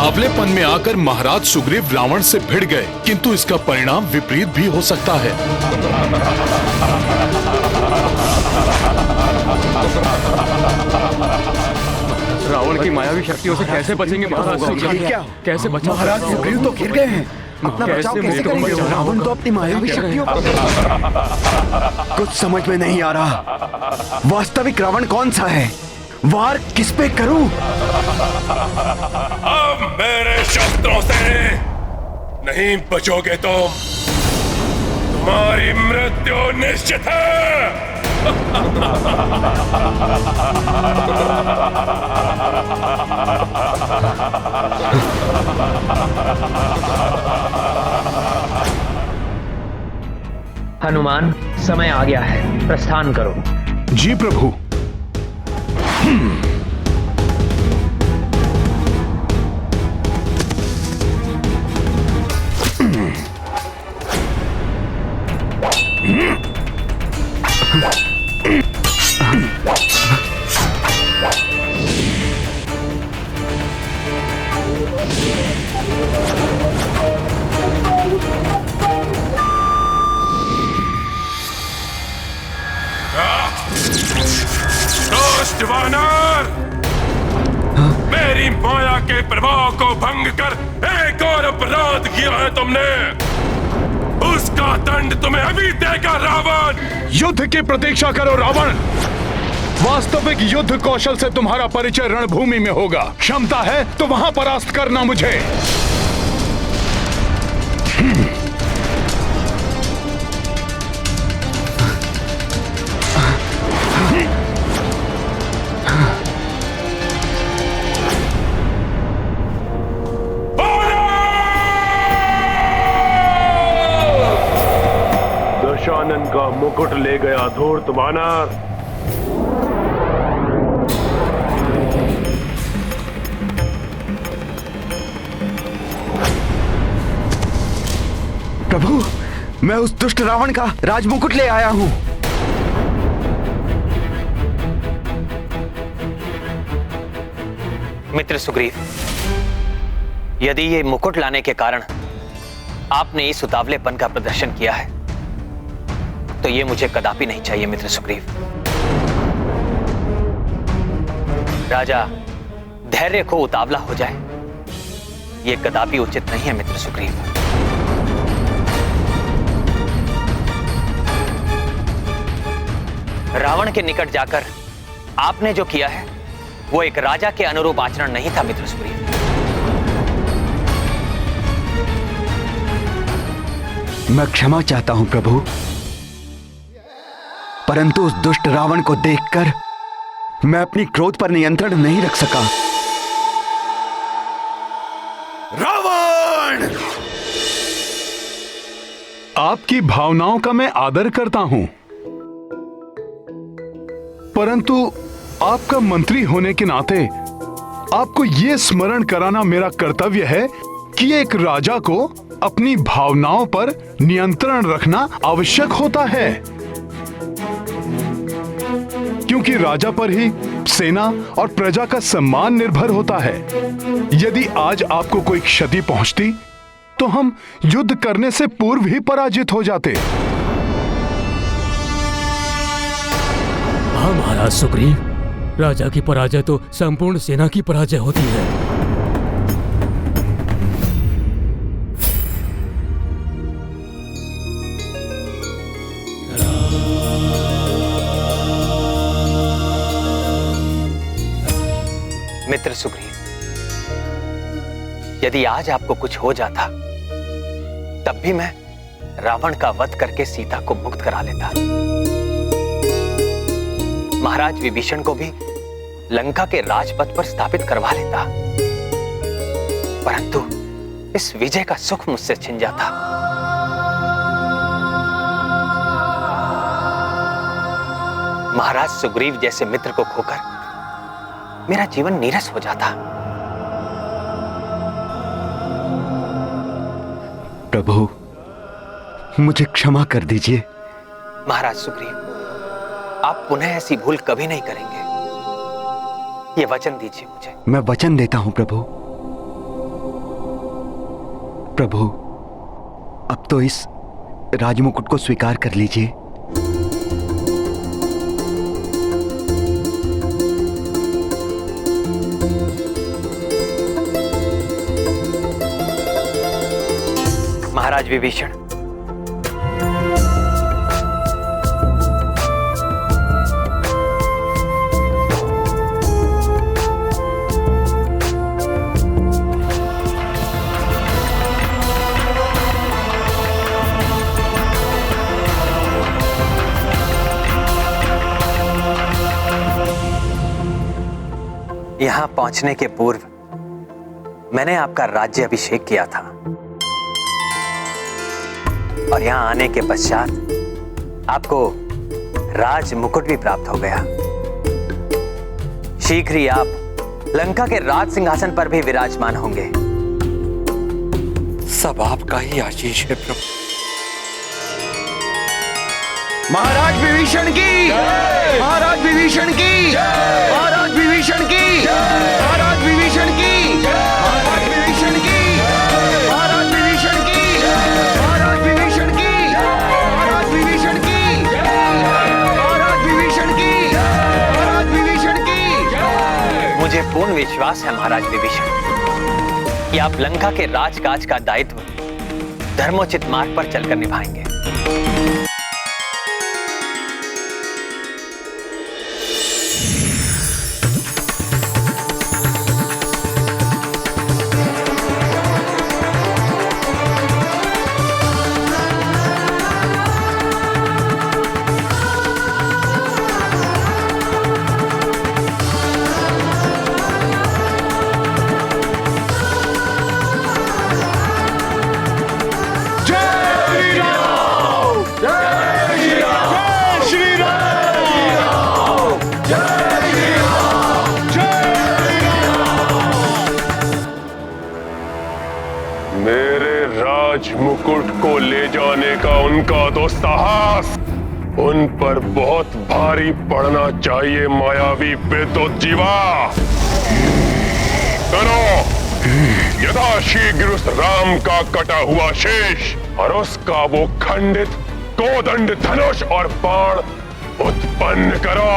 उतावलेपन में आकर महाराज सुग्रीव रावण से भिड़ गए, किंतु इसका परिणाम विपरीत भी हो सकता है। रावण की मायावी शक्तियों से कैसे बचेंगे महाराज सुग्रीव? कैसे बचा? महाराज सुग्रीव तो गिर गए हैं, अपना बचाव कैसे करेंगे? रावण तो अपनी मायावी शक्तियों कुछ समझ में नहीं आ रहा। वास्तविक रावण कौन सा है? वार किस पे करूं? अब मेरे शस्त्रों से नहीं बचोगे तुम, तुम्हारी मृत्यु निश्चित है। हनुमान, समय आ गया है, प्रस्थान करो। जी प्रभु। दुष्ट वानर, मेरी माया के प्रभाव को भंग कर एक और अपराध किया है तुमने। उसका दंड तुम्हें अभी देगा रावण। युद्ध की प्रतीक्षा करो रावण। वास्तविक युद्ध कौशल से तुम्हारा परिचय रणभूमि में होगा। क्षमता है तो वहां परास्त करना मुझे। दशानन का मुकुट ले गया धूर्त वानर। प्रभु, मैं उस दुष्ट रावण का राजमुकुट ले आया हूं। मित्र सुग्रीव, यदि ये मुकुट लाने के कारण आपने इस उतावलेपन का प्रदर्शन किया है तो ये मुझे कदापि नहीं चाहिए। मित्र सुग्रीव, राजा धैर्य खो उतावला हो जाए, ये कदापि उचित नहीं है। मित्र सुग्रीव, रावण के निकट जाकर आपने जो किया है वो एक राजा के अनुरूप आचरण नहीं था। मित्र सुग्रीव, मैं क्षमा चाहता हूं प्रभु, परंतु उस दुष्ट रावण को देखकर मैं अपनी क्रोध पर नियंत्रण नहीं रख सका। रावण! आपकी भावनाओं का मैं आदर करता हूं, परंतु आपका मंत्री होने के नाते आपको यह स्मरण कराना मेरा कर्तव्य है कि एक राजा को अपनी भावनाओं पर नियंत्रण रखना आवश्यक होता है, क्योंकि राजा पर ही सेना और प्रजा का सम्मान निर्भर होता है। यदि आज आपको कोई क्षति पहुंचती तो हम युद्ध करने से पूर्व ही पराजित हो जाते। हाँ महाराज सुग्रीव, राजा की पराजय तो संपूर्ण सेना की पराजय होती है। मित्र सुग्रीव, यदि आज आपको कुछ हो जाता तब भी मैं रावण का वध करके सीता को मुक्त करा लेता। महाराज विभीषण को भी लंका के राजपथ पर स्थापित करवा लेता, परंतु इस विजय का सुख मुझसे छिन जाता। महाराज सुग्रीव जैसे मित्र को खोकर मेरा जीवन नीरस हो जाता। प्रभु, मुझे क्षमा कर दीजिए। महाराज सुग्रीव, आप पुनः ऐसी भूल कभी नहीं करेंगे, ये वचन दीजिए मुझे। मैं वचन देता हूं प्रभु। प्रभु, अब तो इस राजमुकुट को स्वीकार कर लीजिए। महाराज विभीषण, यहां पहुंचने के पूर्व मैंने आपका राज्य अभिषेक किया था और यहां आने के पश्चात आपको राज मुकुट भी प्राप्त हो गया। शीघ्र ही आप लंका के राज सिंहासन पर भी विराजमान होंगे। सब आपका ही आशीष है प्रभु। महाराज विभीषण की, महाराज विभीषण की, महाराज विभीषण की, महाराज विभीषण की, महाराज विभीषण की, महाराज विभीषण की, महाराज विभीषण की, महाराज विभीषण की, महाराज विभीषण की, महाराज विभीषण की। मुझे पूर्ण विश्वास है महाराज विभीषण कि आप लंका के राजकाज का दायित्व धर्मोचित मार्ग पर चलकर निभाएंगे। मुकुट को ले जाने का उनका तो साहस उन पर बहुत भारी पड़ना चाहिए। मायावी विद्युत जीवा, करो यथाशीघ्र उस राम का कटा हुआ शेष और उसका वो खंडित कोदंड धनुष और बाण उत्पन्न करो।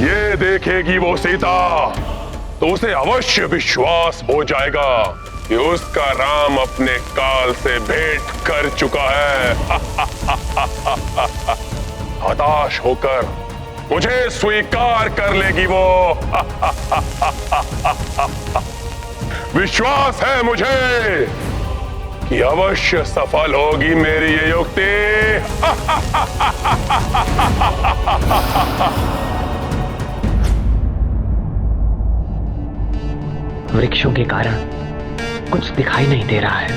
ये देखेगी वो सीता तो उसे अवश्य विश्वास हो जाएगा कि उसका राम अपने काल से भेंट कर चुका है। हताश होकर मुझे स्वीकार कर लेगी वो। विश्वास है मुझे कि अवश्य सफल होगी मेरी ये युक्ति। वृक्षों के कारण कुछ दिखाई नहीं दे रहा है।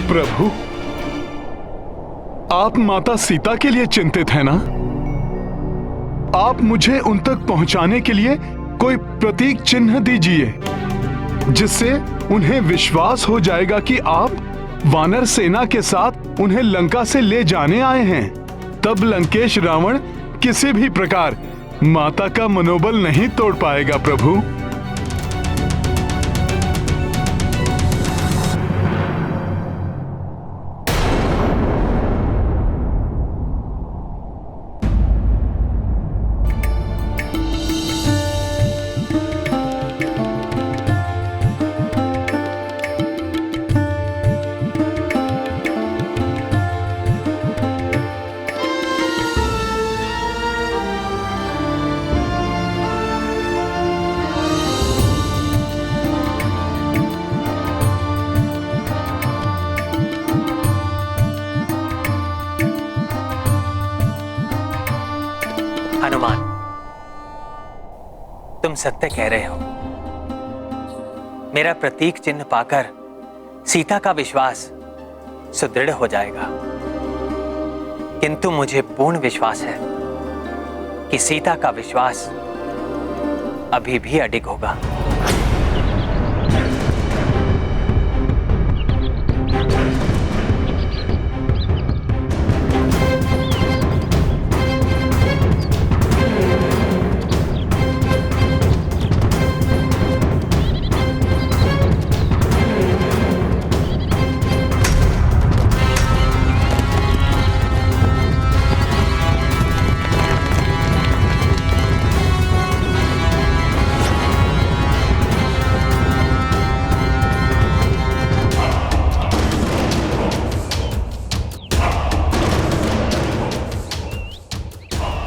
प्रभु, आप माता सीता के लिए चिंतित हैं ना? आप मुझे उन तक पहुंचाने के लिए कोई प्रतीक चिन्ह दीजिए जिससे उन्हें विश्वास हो जाएगा कि आप वानर सेना के साथ उन्हें लंका से ले जाने आए हैं। तब लंकेश रावण किसी भी प्रकार माता का मनोबल नहीं तोड़ पाएगा। प्रभु, हनुमान, तुम सत्य कह रहे हो। मेरा प्रतीक चिन्ह पाकर सीता का विश्वास सुदृढ़ हो जाएगा। किंतु मुझे पूर्ण विश्वास है कि सीता का विश्वास अभी भी अडिग होगा।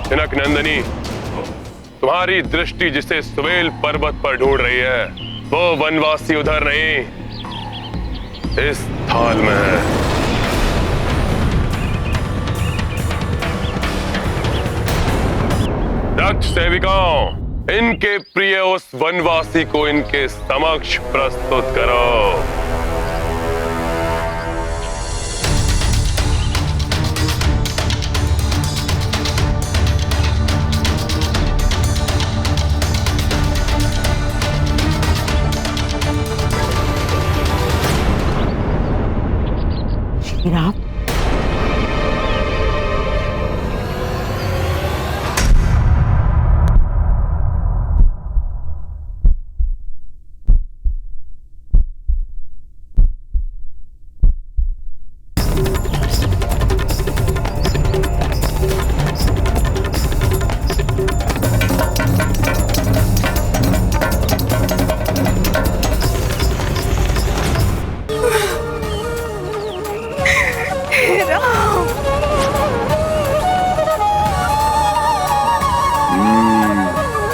जनक नंदनी, तुम्हारी दृष्टि जिसे सुवेल पर्वत पर ढूंढ रही है वो वनवासी उधर नहीं, इस थाल में है। दक्ष सेविकाओं, इनके प्रिय उस वनवासी को इनके समक्ष प्रस्तुत करो। राम,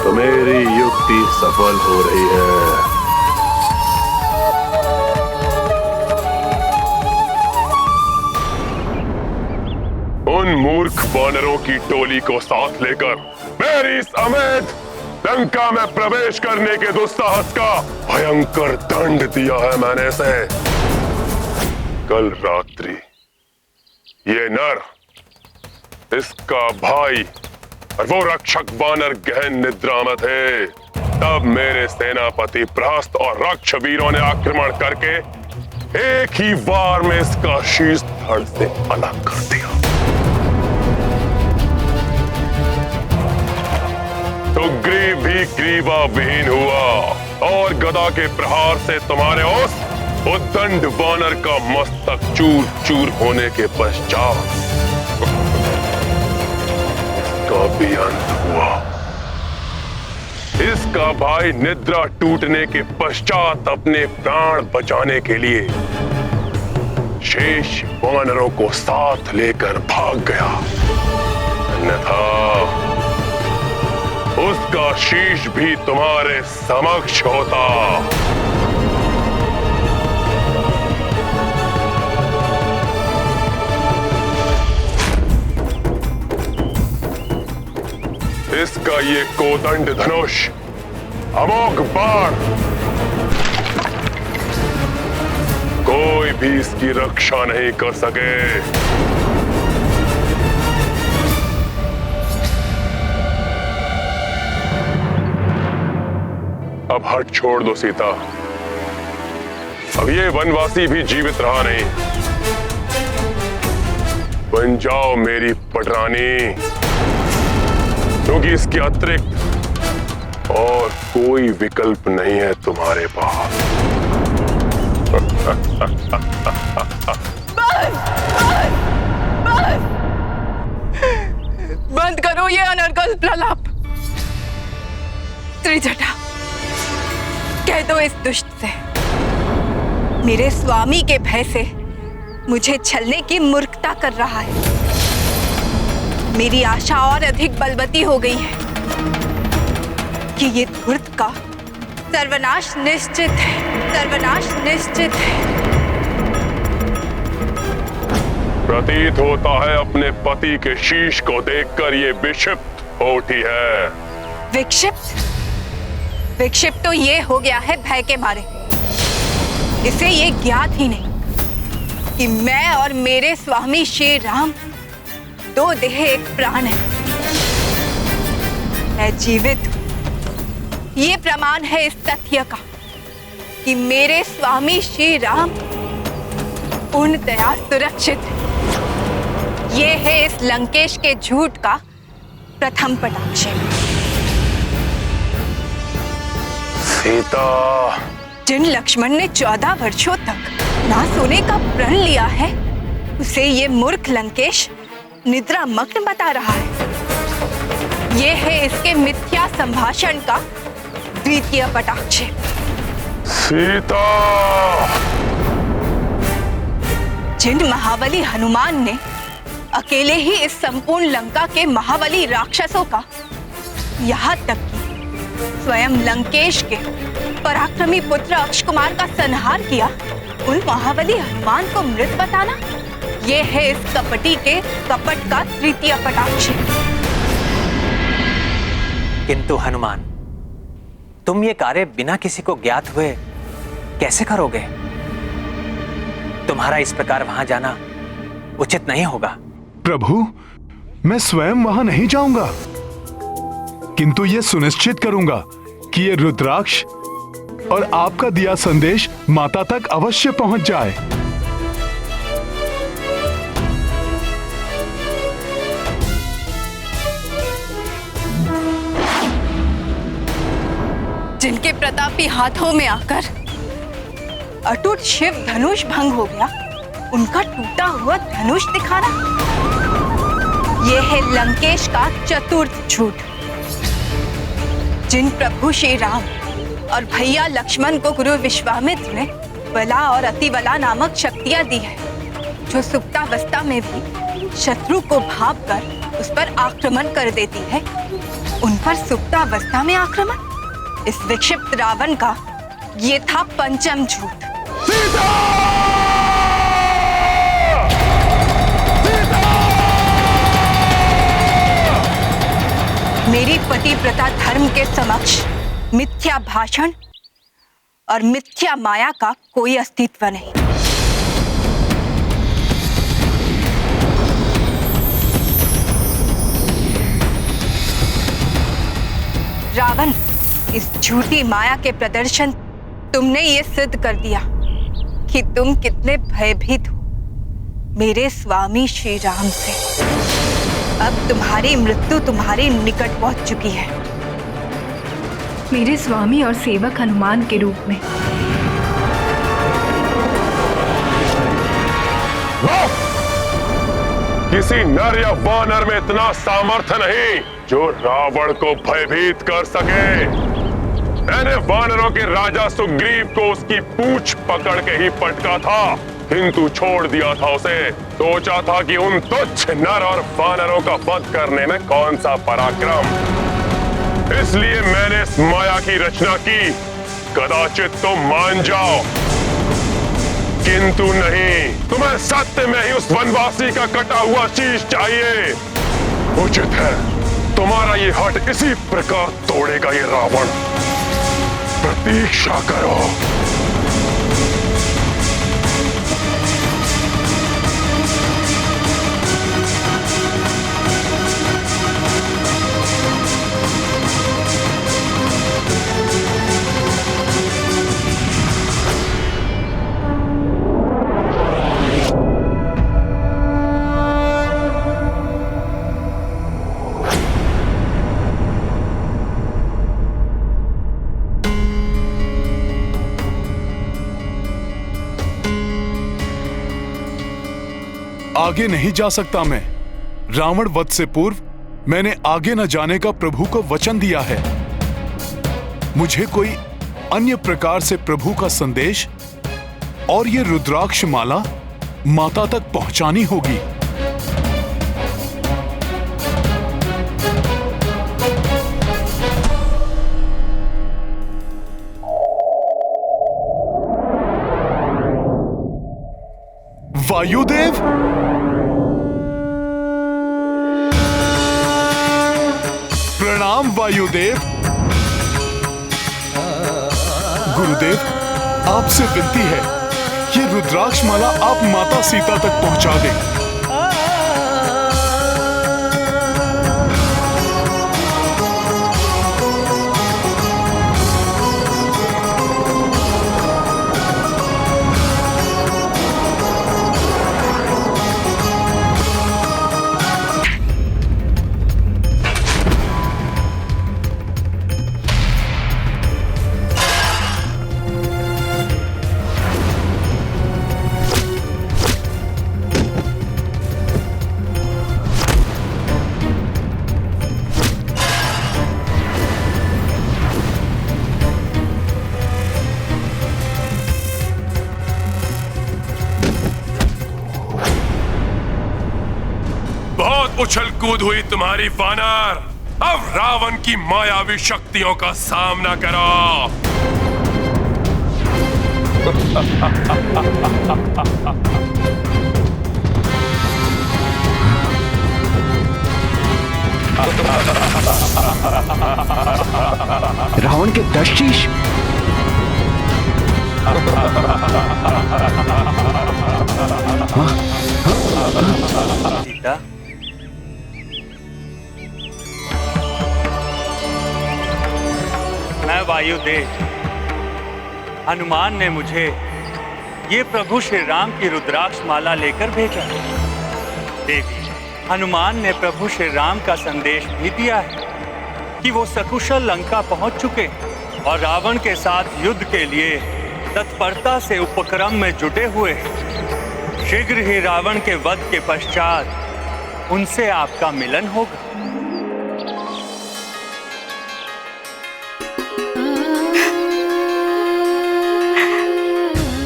तो मेरी युक्ति सफल हो रही है। उन मूर्ख वानरों की टोली को साथ लेकर मेरी समेत लंका में प्रवेश करने के दुस्साहस का भयंकर दंड दिया है मैंने इसे। कल रात्रि ये नर, इसका भाई और वो रक्षक वानर गहन निद्रा में थे। तब मेरे सेनापति प्रहस्त और रक्ष वीरों ने आक्रमण करके एक ही वार में इसका शीश धड़ से अलग कर दिया। सुग्रीव भी ग्रीवा विहीन हुआ और गदा के प्रहार से तुम्हारे उस उद्दंड वानर का मस्तक चूर चूर होने के पश्चात का भी अंत हुआ। इसका भाई निद्रा टूटने के पश्चात अपने प्राण बचाने के लिए शेष वानरों को साथ लेकर भाग गया, अन्यथा उसका शीश भी तुम्हारे समक्ष होता। इसका ये कोदंड धनुष, अमोघ बाण, कोई भी इसकी रक्षा नहीं कर सके। अब हट छोड़ दो सीता, अब ये वनवासी भी जीवित रहा नहीं। बन जाओ मेरी पटरानी, क्योंकि इसके अतिरिक्त और कोई विकल्प नहीं है तुम्हारे पास। बंद करो ये अनर्गल प्रलाप। त्रिजटा, कह दो इस दुष्ट से मेरे स्वामी के भय से मुझे छलने की मूर्खता कर रहा है। मेरी आशा और अधिक बलवती हो गई है कि ये धूर्त का सर्वनाश निश्चित है, सर्वनाश निश्चित है। प्रतीत होता है अपने पति के शीश को देखकर ये विक्षिप्त हो उठी है। विक्षिप्त? विक्षिप्त तो ये हो गया है भय के मारे। इसे ये ज्ञात ही नहीं कि मैं और मेरे स्वामी श्री राम दो देह एक प्राण है। मैं जीवित हूं। ये प्रमाण है इस तथ्य का कि मेरे स्वामी श्री राम पूर्णतया सुरक्षित है। ये है इस लंकेश के झूठ का प्रथम पटाक्षेप। सीता, जिन लक्ष्मण ने 14 वर्षों तक ना सोने का प्रण लिया है, उसे ये मूर्ख लंकेश निद्रा मग्न बता रहा है। ये है इसके मिथ्या संभाषण का द्वितीय पटाक्षेप। सीता, जिन महाबली हनुमान ने अकेले ही इस संपूर्ण लंका के महाबली राक्षसों का, यहाँ तक कि स्वयं लंकेश के पराक्रमी पुत्र अक्षकुमार का संहार किया, उन महाबली हनुमान को मृत बताना, यह है इस कपटी के कपट का तृतीय पटाक्षेप। किंतु हनुमान, तुम ये कार्य बिना किसी को ज्ञात हुए कैसे करोगे? तुम्हारा इस प्रकार वहां जाना उचित नहीं होगा। प्रभु, मैं स्वयं वहां नहीं जाऊंगा, किंतु यह सुनिश्चित करूंगा कि ये रुद्राक्ष और आपका दिया संदेश माता तक अवश्य पहुंच जाए। जिनके प्रतापी हाथों में आकर अटूट शिव धनुष भंग हो गया, उनका टूटा हुआ धनुष दिखाना, यह है लंकेश का चतुर्थ झूठ। जिन प्रभु श्री राम और भैया लक्ष्मण को गुरु विश्वामित्र ने बला और अतिबला नामक शक्तियां दी है, जो सुप्तावस्था में भी शत्रु को भाप कर उस पर आक्रमण कर देती है, उन पर सुप्तावस्था में आक्रमण, इस विक्षिप्त रावण का ये था पंचम झूठ। मेरी पतिव्रता धर्म के समक्ष मिथ्या भाषण और मिथ्या माया का कोई अस्तित्व नहीं। रावण, इस झूठी माया के प्रदर्शन तुमने ये सिद्ध कर दिया कि तुम कितने भयभीत हो मेरे स्वामी श्री राम से। अब तुम्हारी मृत्यु तुम्हारे निकट पहुंच चुकी है, मेरे स्वामी और सेवक हनुमान के रूप में। किसी नर या वानर में इतना सामर्थ्य नहीं जो रावण को भयभीत कर सके। मैंने वानरों के राजा सुग्रीव को उसकी पूंछ पकड़ के ही पटका था, किंतु छोड़ दिया था उसे। सोचा था कि उन तुच्छ नर और वानरों का वध करने में कौन सा पराक्रम, इसलिए मैंने इस माया की रचना की। कदाचित तुम मान जाओ, किंतु नहीं, तुम्हें सत्य में ही उस वनवासी का कटा हुआ शीश चाहिए। उचित है, तुम्हारा ये हट इसी प्रकार तोड़ेगा ये रावण। प्रतीक्षा करो। आगे नहीं जा सकता मैं। रावण वध से पूर्व मैंने आगे न जाने का प्रभु को वचन दिया है। मुझे कोई अन्य प्रकार से प्रभु का संदेश और ये रुद्राक्ष माला माता तक पहुंचानी होगी। वायुदेव, प्रणाम वायुदेव। गुरुदेव, आपसे विनती है, ये रुद्राक्ष माला आप माता सीता तक पहुंचा दें। उछल कूद हुई तुम्हारी वानर। अब रावण की मायावी शक्तियों का सामना करो। रावण के 10 शीश। सीता, मैं वायुदेव हनुमान ने मुझे ये प्रभु श्री राम की रुद्राक्ष माला लेकर भेजा। देवी, हनुमान ने प्रभु श्री राम का संदेश भी दिया है कि वो सकुशल लंका पहुंच चुके और रावण के साथ युद्ध के लिए तत्परता से उपक्रम में जुटे हुए हैं। शीघ्र ही रावण के वध के पश्चात उनसे आपका मिलन होगा।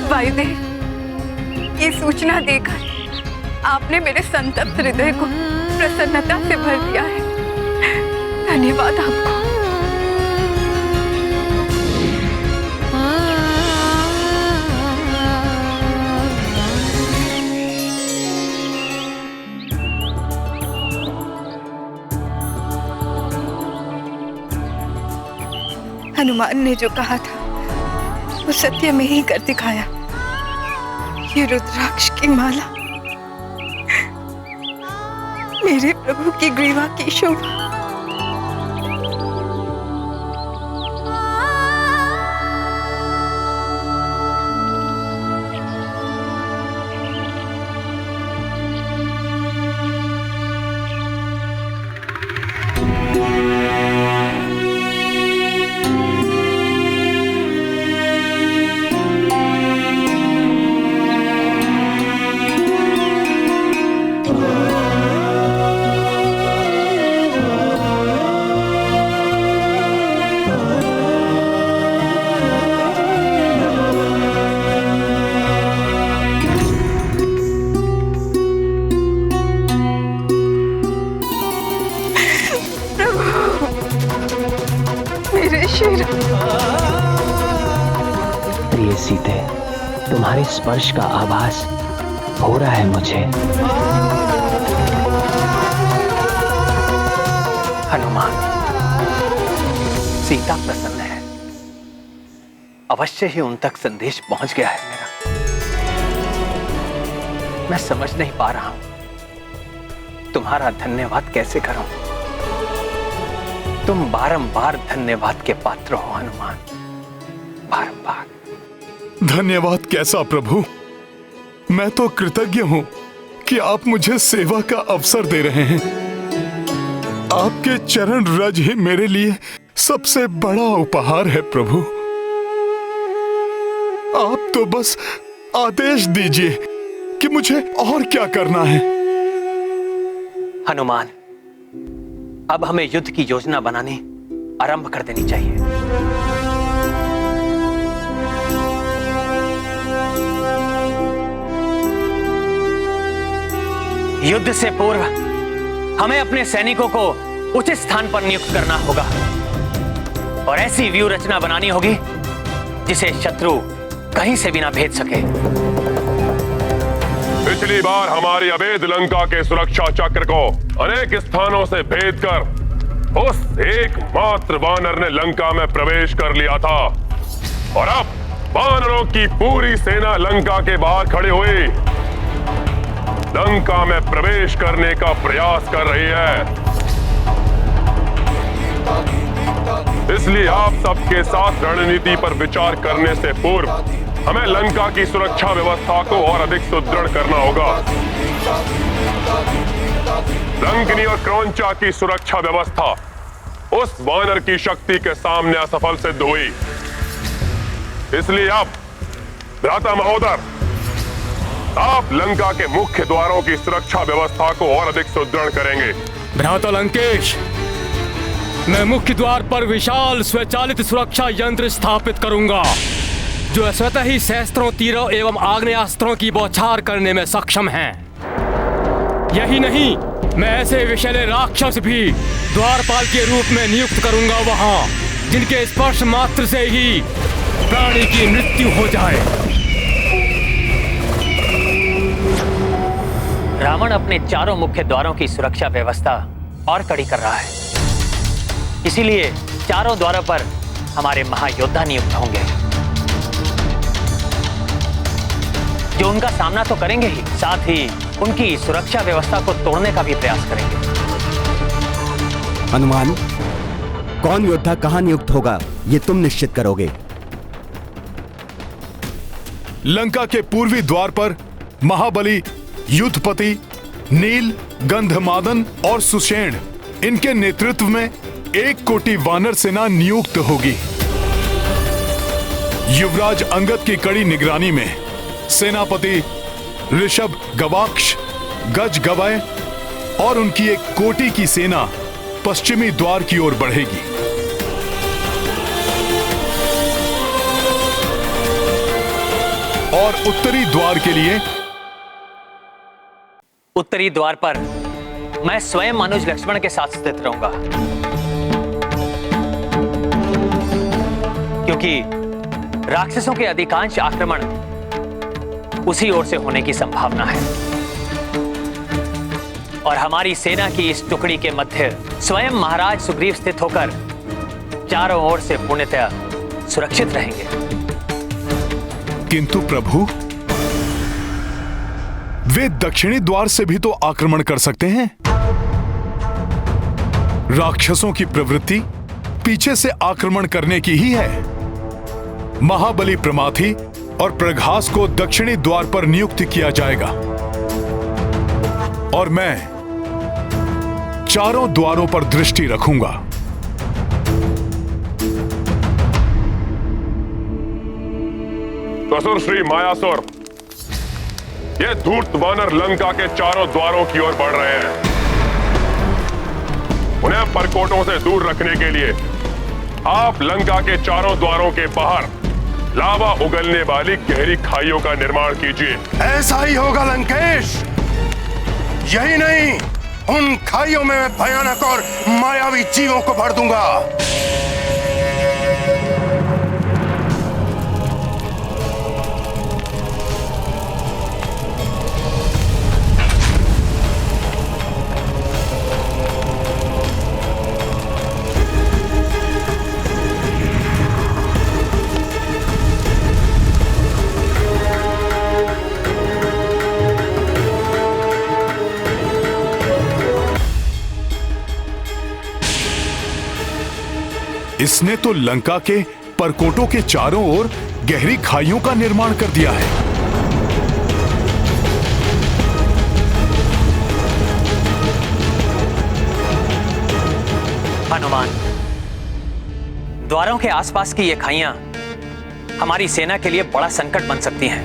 वायुदेव, ये सूचना देकर आपने मेरे संतप्त हृदय को प्रसन्नता से भर दिया है। धन्यवाद आपको। हनुमान ने जो कहा था वो सत्य में ही कर दिखाया। ये रुद्राक्ष की माला मेरे प्रभु की ग्रीवा की शोभा। प्रिय सीते, तुम्हारे स्पर्श का आभास हो रहा है मुझे। हनुमान, सीता प्रसन्न है। अवश्य ही उन तक संदेश पहुंच गया है मेरा। मैं समझ नहीं पा रहा हूं तुम्हारा धन्यवाद कैसे करूं। तुम बारंबार धन्यवाद के पात्र हो हनुमान, बारंबार। धन्यवाद कैसा प्रभु, मैं तो कृतज्ञ हूं कि आप मुझे सेवा का अवसर दे रहे हैं। आपके चरण रज ही मेरे लिए सबसे बड़ा उपहार है प्रभु। आप तो बस आदेश दीजिए कि मुझे और क्या करना है। हनुमान, अब हमें युद्ध की योजना बनानी आरंभ कर देनी चाहिए। युद्ध से पूर्व हमें अपने सैनिकों को उचित स्थान पर नियुक्त करना होगा और ऐसी व्यूह रचना बनानी होगी जिसे शत्रु कहीं से भी ना भेद सके। पिछली बार हमारी अवैध लंका के सुरक्षा चक्र को अनेक स्थानों से भेद कर उस एकमात्र वानर ने लंका में प्रवेश कर लिया था और अब वानरों की पूरी सेना लंका के बाहर खड़ी हुई लंका में प्रवेश करने का प्रयास कर रही है। इसलिए आप सबके साथ रणनीति पर विचार करने से पूर्व हमें लंका की सुरक्षा व्यवस्था को और अधिक सुदृढ़ करना होगा। लंकनी और क्रौंचा की सुरक्षा व्यवस्था उस वानर की शक्ति के सामने असफल सिद्ध हुई। इसलिए अब भ्राता महोदर, आप लंका के मुख्य द्वारों की सुरक्षा व्यवस्था को और अधिक सुदृढ़ करेंगे। भ्राता लंकेश, मैं मुख्य द्वार पर विशाल स्वचालित सुरक्षा यंत्र स्थापित करूंगा जो स्वतः ही शस्त्रों, तीरों एवं आग्नेयास्त्रों की बौछार करने में सक्षम हैं। यही नहीं, मैं ऐसे विषैले राक्षस भी द्वारपाल के रूप में नियुक्त करूंगा वहां, जिनके स्पर्श मात्र से ही प्राणी की मृत्यु हो जाए। रावण अपने चारों मुख्य द्वारों की सुरक्षा व्यवस्था और कड़ी कर रहा है। इसीलिए चारों द्वारों पर हमारे महायोद्धा नियुक्त होंगे जो उनका सामना तो करेंगे ही, साथ ही उनकी सुरक्षा व्यवस्था को तोड़ने का भी प्रयास करेंगे। हनुमान, कौन योद्धा कहां नियुक्त होगा ये तुम निश्चित करोगे। लंका के पूर्वी द्वार पर महाबली, युद्धपति, नील, गंधमादन और सुषेण, इनके नेतृत्व में 1 कोटि वानर सेना नियुक्त होगी। युवराज अंगद की कड़ी निगरानी में सेनापति ऋषभ, गवाक्ष, गज, गवय और उनकी 1 कोटि की सेना पश्चिमी द्वार की ओर बढ़ेगी। और उत्तरी द्वार के लिए उत्तरी द्वार पर मैं स्वयं अनुज लक्ष्मण के साथ स्थित रहूंगा, क्योंकि राक्षसों के अधिकांश आक्रमण उसी ओर से होने की संभावना है और हमारी सेना की इस टुकड़ी के मध्य स्वयं महाराज सुग्रीव स्थित होकर चारों ओर से पूर्णतया सुरक्षित रहेंगे। किंतु प्रभु, वे दक्षिणी द्वार से भी तो आक्रमण कर सकते हैं। राक्षसों की प्रवृत्ति पीछे से आक्रमण करने की ही है। महाबली, प्रमाथी और प्रघास को दक्षिणी द्वार पर नियुक्त किया जाएगा और मैं चारों द्वारों पर दृष्टि रखूंगा। असुर श्री मायासुर, ये धूर्त वानर लंका के चारों द्वारों की ओर बढ़ रहे हैं। उन्हें परकोटों से दूर रखने के लिए आप लंका के चारों द्वारों के बाहर लावा उगलने वाली गहरी खाइयों का निर्माण कीजिए। ऐसा ही होगा लंकेश। यही नहीं, उन खाइयों में मैं भयानक और मायावी जीवों को भर दूंगा। इसने तो लंका के परकोटों के चारों ओर गहरी खाइयों का निर्माण कर दिया है। हनुमान, द्वारों के आसपास की ये खाइयां हमारी सेना के लिए बड़ा संकट बन सकती हैं।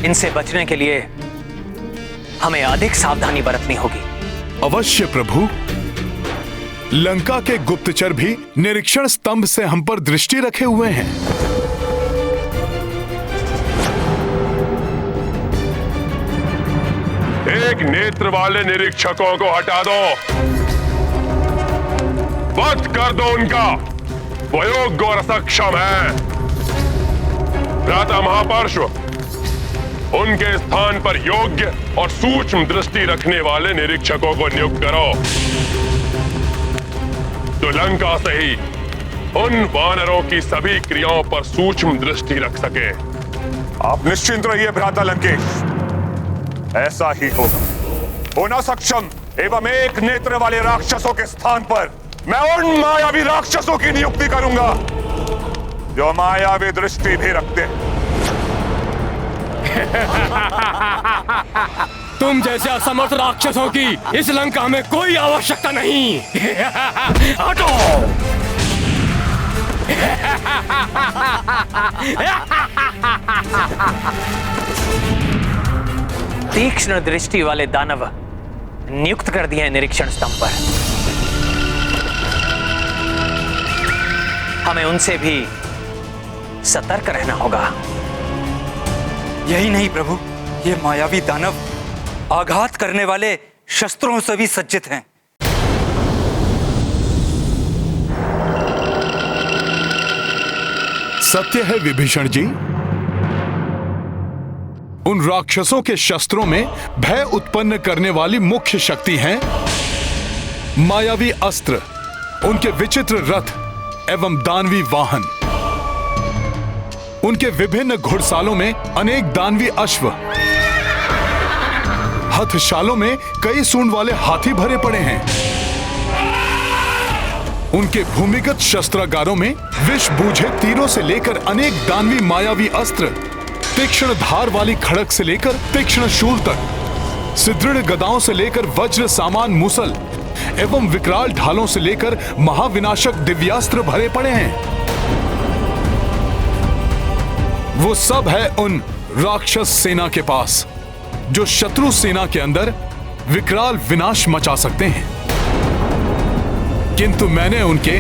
इनसे बचने के लिए हमें अधिक सावधानी बरतनी होगी। अवश्य प्रभु। लंका के गुप्तचर भी निरीक्षण स्तंभ से हम पर दृष्टि रखे हुए हैं। एक नेत्र वाले निरीक्षकों को हटा दो, वध कर दो उनका। वो योग्य और सक्षम है। भ्राता महापार्श्व, उनके स्थान पर योग्य और सूक्ष्म दृष्टि रखने वाले निरीक्षकों को नियुक्त करो, जो लंका से ही उन वानरों की सभी क्रियाओं पर सूक्ष्म दृष्टि रख सके। आप निश्चिंत रहिए भ्राता लंकेश, ऐसा ही होगा। उन असक्षम एवं एक नेत्र वाले राक्षसों के स्थान पर मैं उन मायावी राक्षसों की नियुक्ति करूंगा जो मायावी दृष्टि भी रखते हैं। तुम जैसे असमर्थ राक्षसों की इस लंका में कोई आवश्यकता नहीं। हटो। तीक्ष्ण दृष्टि वाले दानव नियुक्त कर दिए हैं निरीक्षण स्तंभ पर। हमें उनसे भी सतर्क रहना होगा। यही नहीं प्रभु, ये मायावी दानव आघात करने वाले शस्त्रों से भी सज्जित हैं। सत्य है विभीषण जी, उन राक्षसों के शस्त्रों में भय उत्पन्न करने वाली मुख्य शक्ति है मायावी अस्त्र, उनके विचित्र रथ एवं दानवी वाहन। उनके विभिन्न घुड़सालों में अनेक दानवी अश्व, हथशालों में कई सूंड वाले हाथी भरे पड़े हैं। उनके भूमिगत शस्त्रागारों में विष बूझे तीरों से लेकर अनेक दानवी मायावी अस्त्र, तीक्ष्ण धार वाली खड़क से लेकर तीक्ष्ण शूल तक, सुदृढ़ गदाओं से लेकर वज्र सामान मूसल एवं विकराल ढालों से लेकर महाविनाशक दिव्यास्त्र भरे पड़े हैं। वो सब है उन राक्षस सेना के पास जो शत्रु सेना के अंदर विकराल विनाश मचा सकते हैं, किंतु मैंने उनके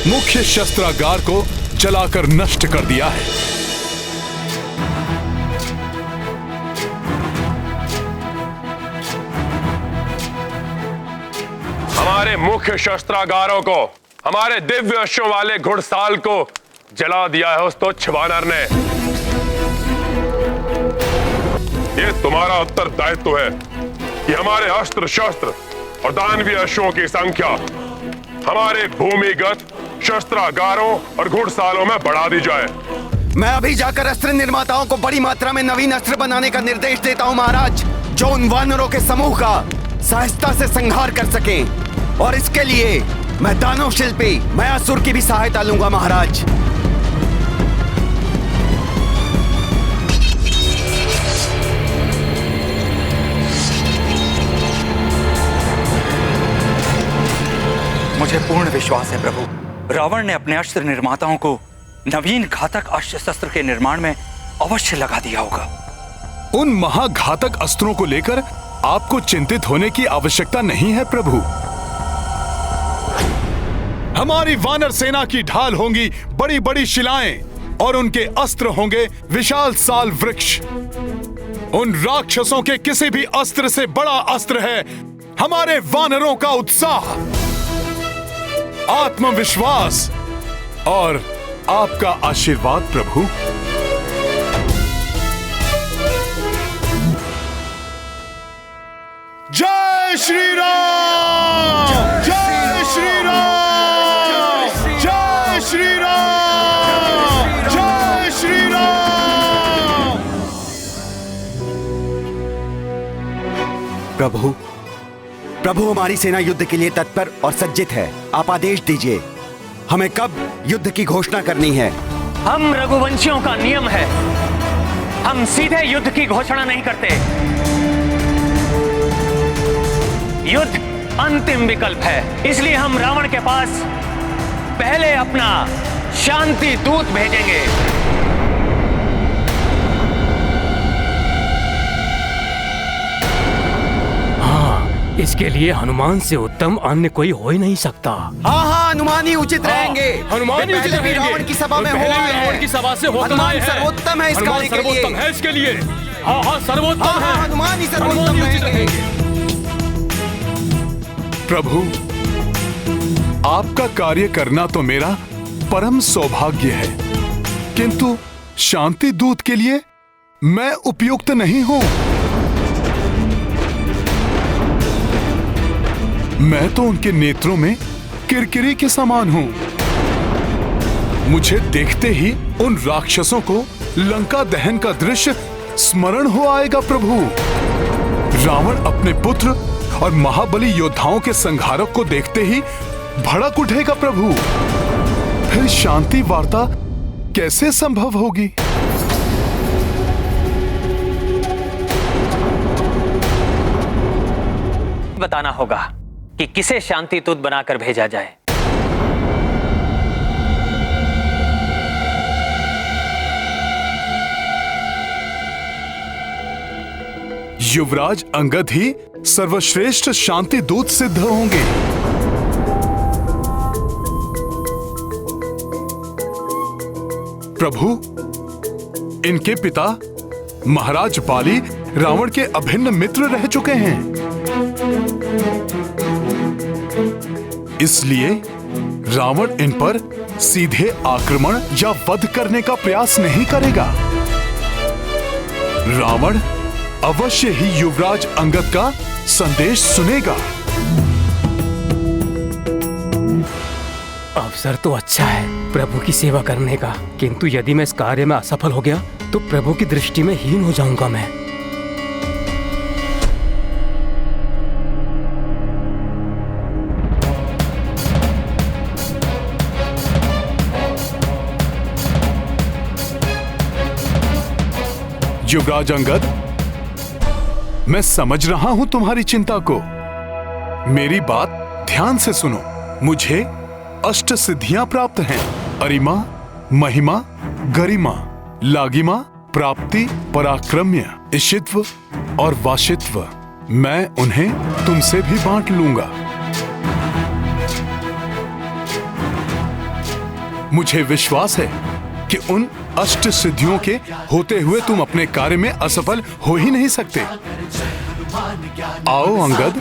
मुख्य शस्त्रागार को जलाकर नष्ट कर दिया है। हमारे मुख्य शस्त्रागारों को, हमारे दिव्य अश्वों वाले घुड़साल को जला दिया है उस तुच्छ वानर ने। ये तुम्हारा उत्तरदायित्व है कि हमारे अस्त्र शस्त्र और दानवीय अश्वों की संख्या हमारे भूमिगत शस्त्रागारों और घुड़सालों में बढ़ा दी जाए। मैं अभी जाकर अस्त्र निर्माताओं को बड़ी मात्रा में नवीन अस्त्र बनाने का निर्देश देता हूं महाराज, जो उन वानरों के समूह का सहजता से संहार कर सकें। और इसके लिए मैं दानव शिल्पी मयासुर की भी सहायता लूंगा महाराज। मुझे पूर्ण विश्वास है प्रभु, रावण ने अपने अस्त्र निर्माताओं को नवीन घातक अस्त्र शस्त्र के निर्माण में अवश्य लगा दिया होगा। उन महाघातक अस्त्रों को लेकर आपको चिंतित होने की आवश्यकता नहीं है प्रभु। हमारी वानर सेना की ढाल होंगी बड़ी बड़ी शिलाएं और उनके अस्त्र होंगे विशाल साल वृक्ष। उन राक्षसों के किसी भी अस्त्र से बड़ा अस्त्र है हमारे वानरों का उत्साह, आत्मविश्वास और आपका आशीर्वाद प्रभु। जय श्री राम, जय श्री राम, जय श्री राम, जय श्री राम। प्रभु, प्रभु हमारी सेना युद्ध के लिए तत्पर और सज्जित है। आप आदेश दीजिए, हमें कब युद्ध की घोषणा करनी है? हम रघुवंशियों का नियम है, हम सीधे युद्ध की घोषणा नहीं करते। युद्ध अंतिम विकल्प है, इसलिए हम रावण के पास पहले अपना शांति दूत भेजेंगे। इसके लिए हनुमान से उत्तम अन्य कोई हो ही नहीं सकता। हाँ हाँ, हनुमान ही उचित रहेंगे। हनुमान ही उचित रहेंगे। रावण की सभा में रावण की सभा से हनुमान सर्वोत्तम है इस कार्य के लिए। सर्वोत्तम है इसके लिए। हाँ हाँ, सर्वोत्तम है। हनुमान ही सर्वोत्तम रहेंगे। प्रभु, आपका कार्य करना तो मेरा परम सौभाग्य है, किंतु शांति दूत के लिए मैं उपयुक्त नहीं हूं। मैं तो उनके नेत्रों में किरकिरी के समान हूं। मुझे देखते ही उन राक्षसों को लंका दहन का दृश्य स्मरण हो आएगा प्रभु। रावण अपने पुत्र और महाबली योद्धाओं के संहारक को देखते ही भड़क उठेगा प्रभु। फिर शांति वार्ता कैसे संभव होगी? बताना होगा कि किसे शांति दूत बनाकर भेजा जाए। युवराज अंगद ही सर्वश्रेष्ठ शांति दूत सिद्ध होंगे। प्रभु, इनके पिता महाराज बाली रावण के अभिन्न मित्र रह चुके हैं, इसलिए रावण इन पर सीधे आक्रमण या वध करने का प्रयास नहीं करेगा। रावण अवश्य ही युवराज अंगद का संदेश सुनेगा। अवसर तो अच्छा है प्रभु की सेवा करने का, किंतु यदि मैं इस कार्य में असफल हो गया तो प्रभु की दृष्टि में हीन हो जाऊंगा मैं। युवराज अंगद, मैं समझ रहा हूं तुम्हारी चिंता को। मेरी बात ध्यान से सुनो। मुझे अष्ट सिद्धियां प्राप्त हैं। अरिमा, महिमा, गरिमा, लागिमा, प्राप्ति, पराक्रम्य, इशित्व और वाशित्व। मैं उन्हें तुमसे भी बांट लूंगा। मुझे विश्वास है कि उन अष्ट सिद्धियों के होते हुए तुम अपने कार्य में असफल हो ही नहीं सकते। आओ अंगद।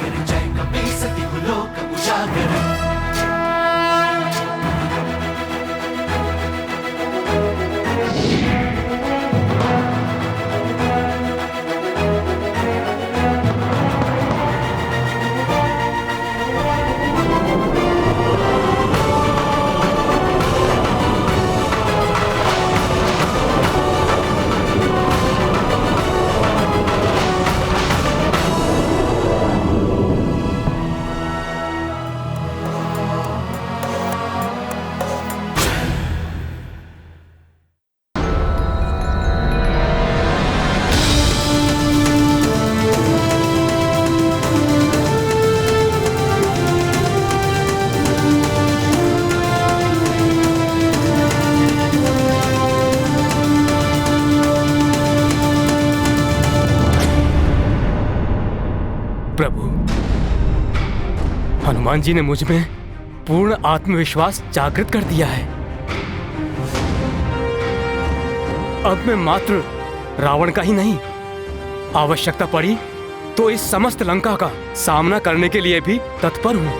प्रभु, हनुमान जी ने मुझ में पूर्ण आत्मविश्वास जागृत कर दिया है। अब मैं मात्र रावण का ही नहीं, आवश्यकता पड़ी तो इस समस्त लंका का सामना करने के लिए भी तत्पर हूं।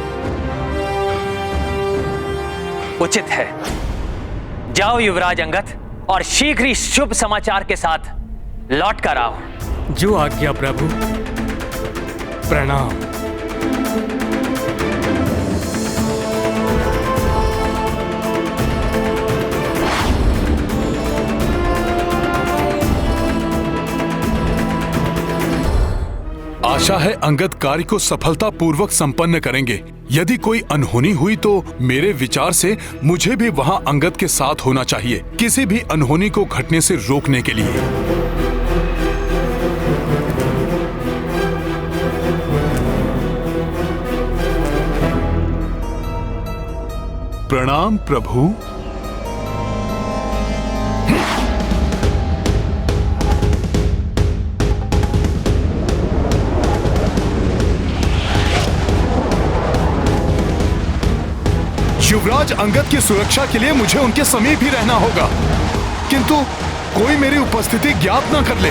उचित है। जाओ युवराज अंगद और शीघ्र ही शुभ समाचार के साथ लौट कर आओ। जो आज्ञा प्रभु। प्रणाम। आशा है अंगद कार्य को सफलतापूर्वक संपन्न करेंगे। यदि कोई अनहोनी हुई तो मेरे विचार से मुझे भी वहां अंगद के साथ होना चाहिए, किसी भी अनहोनी को घटने से रोकने के लिए। प्रणाम प्रभु। युवराज अंगद की सुरक्षा के लिए मुझे उनके समीप ही रहना होगा, किंतु कोई मेरी उपस्थिति ज्ञात न कर ले।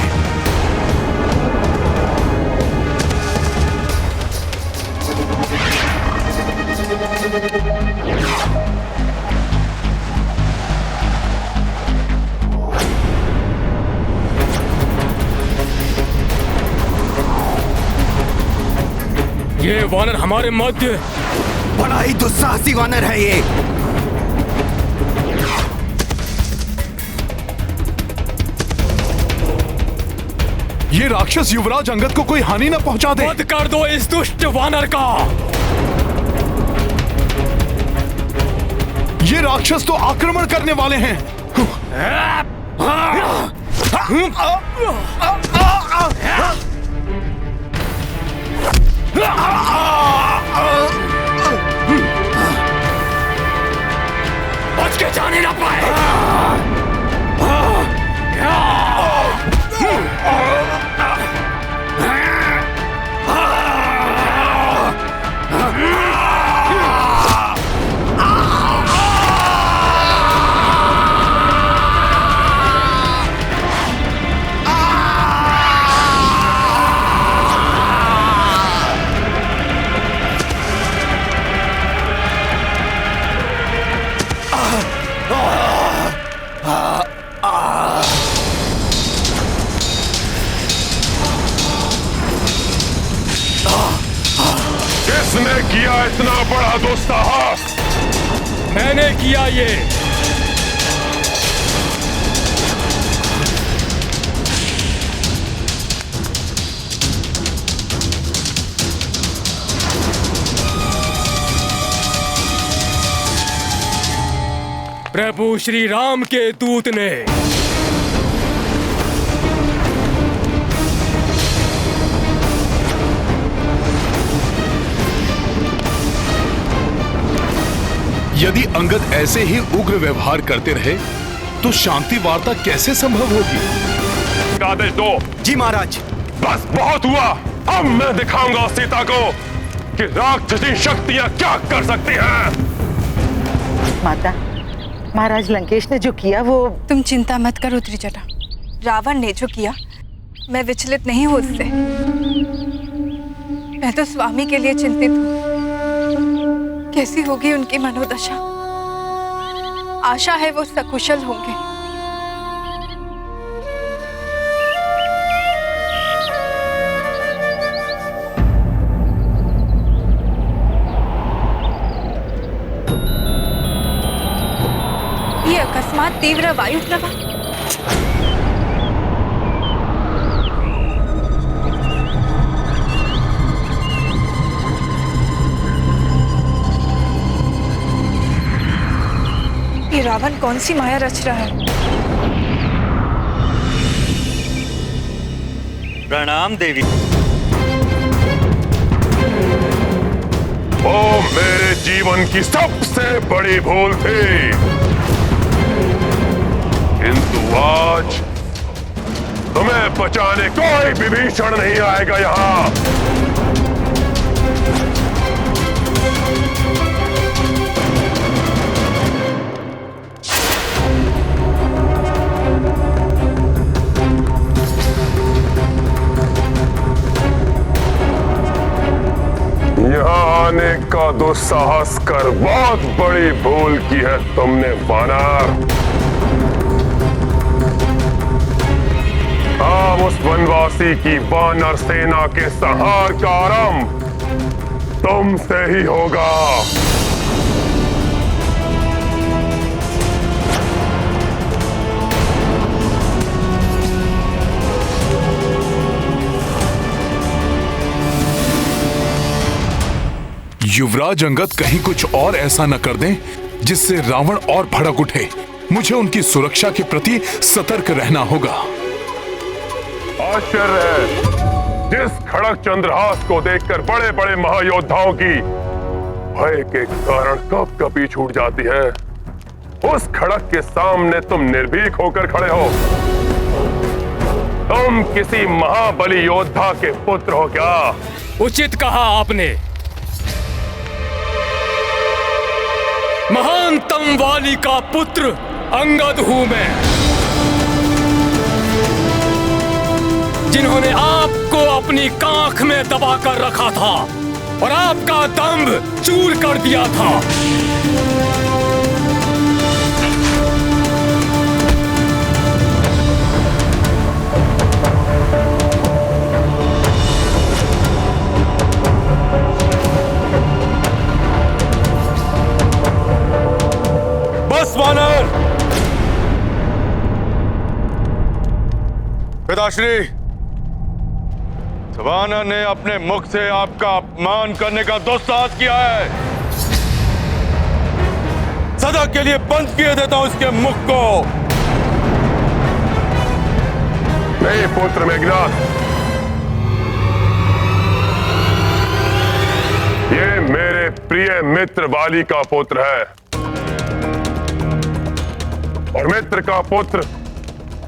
ये वानर हमारे मध्य। बड़ा ही दुस्साहसी वानर है ये। ये राक्षस युवराज अंगद को कोई हानि न पहुंचा दे। वध कर दो इस दुष्ट वानर का। ये राक्षस तो आक्रमण करने वाले हैं। बच के जाने ना पाए। किसने किया इतना बड़ा दुस्साहस? मैंने किया ये। प्रभु श्री राम के दूत ने यदि अंगद ऐसे ही उग्र व्यवहार करते रहे तो शांति वार्ता कैसे संभव होगी? आदेश दो। जी महाराज। बस बहुत हुआ। अब मैं दिखाऊंगा सीता को कि राक्षसी शक्तियां क्या कर सकती हैं। माता, महाराज लंकेश ने जो किया वो। तुम चिंता मत करो त्रिजटा। रावण ने जो किया मैं विचलित नहीं हूं उससे। मैं तो स्वामी के लिए चिंतित हूं। कैसी होगी उनकी मनोदशा। आशा है वो सकुशल होंगे। ये अकस्मात तीव्र वायु प्रवाह। ये रावण कौन सी माया रच रहा है? प्रणाम देवी। वो मेरे जीवन की सबसे बड़ी भूल थी, किंतु आज तुम्हें बचाने कोई विभीषण नहीं आएगा यहां। यहाँ आने का दुस्साहस कर बहुत बड़ी भूल की है तुमने वानर। अब उस वनवासी की वानर सेना के संहार का आरंभ तुमसे ही होगा। युवराज अंगद कहीं कुछ और ऐसा न कर दें जिससे रावण और भड़क उठे। मुझे उनकी सुरक्षा के प्रति सतर्क रहना होगा। आश्चर्य है, जिस खड़क चंद्रहास को देखकर बड़े बड़े महायोद्धाओं की भय के कारण कब कभी छूट जाती है, उस खड़क के सामने तुम निर्भीक होकर खड़े हो। तुम किसी महाबली योद्धा के पुत्र हो क्या? उचित कहा आपने। महानतम वाली का पुत्र अंगद हूं मैं, जिन्होंने आपको अपनी कांख में दबाकर रखा था और आपका दंभ चूर कर दिया था। बस वानर। पिताश्री, वानर ने अपने मुख से आपका अपमान करने का दुस्साहस किया है। सदा के लिए बंद किए देता हूं इसके मुख को। नहीं पुत्र मेघनाद, ये मेरे प्रिय मित्र बाली का पुत्र है, और मित्र का पुत्र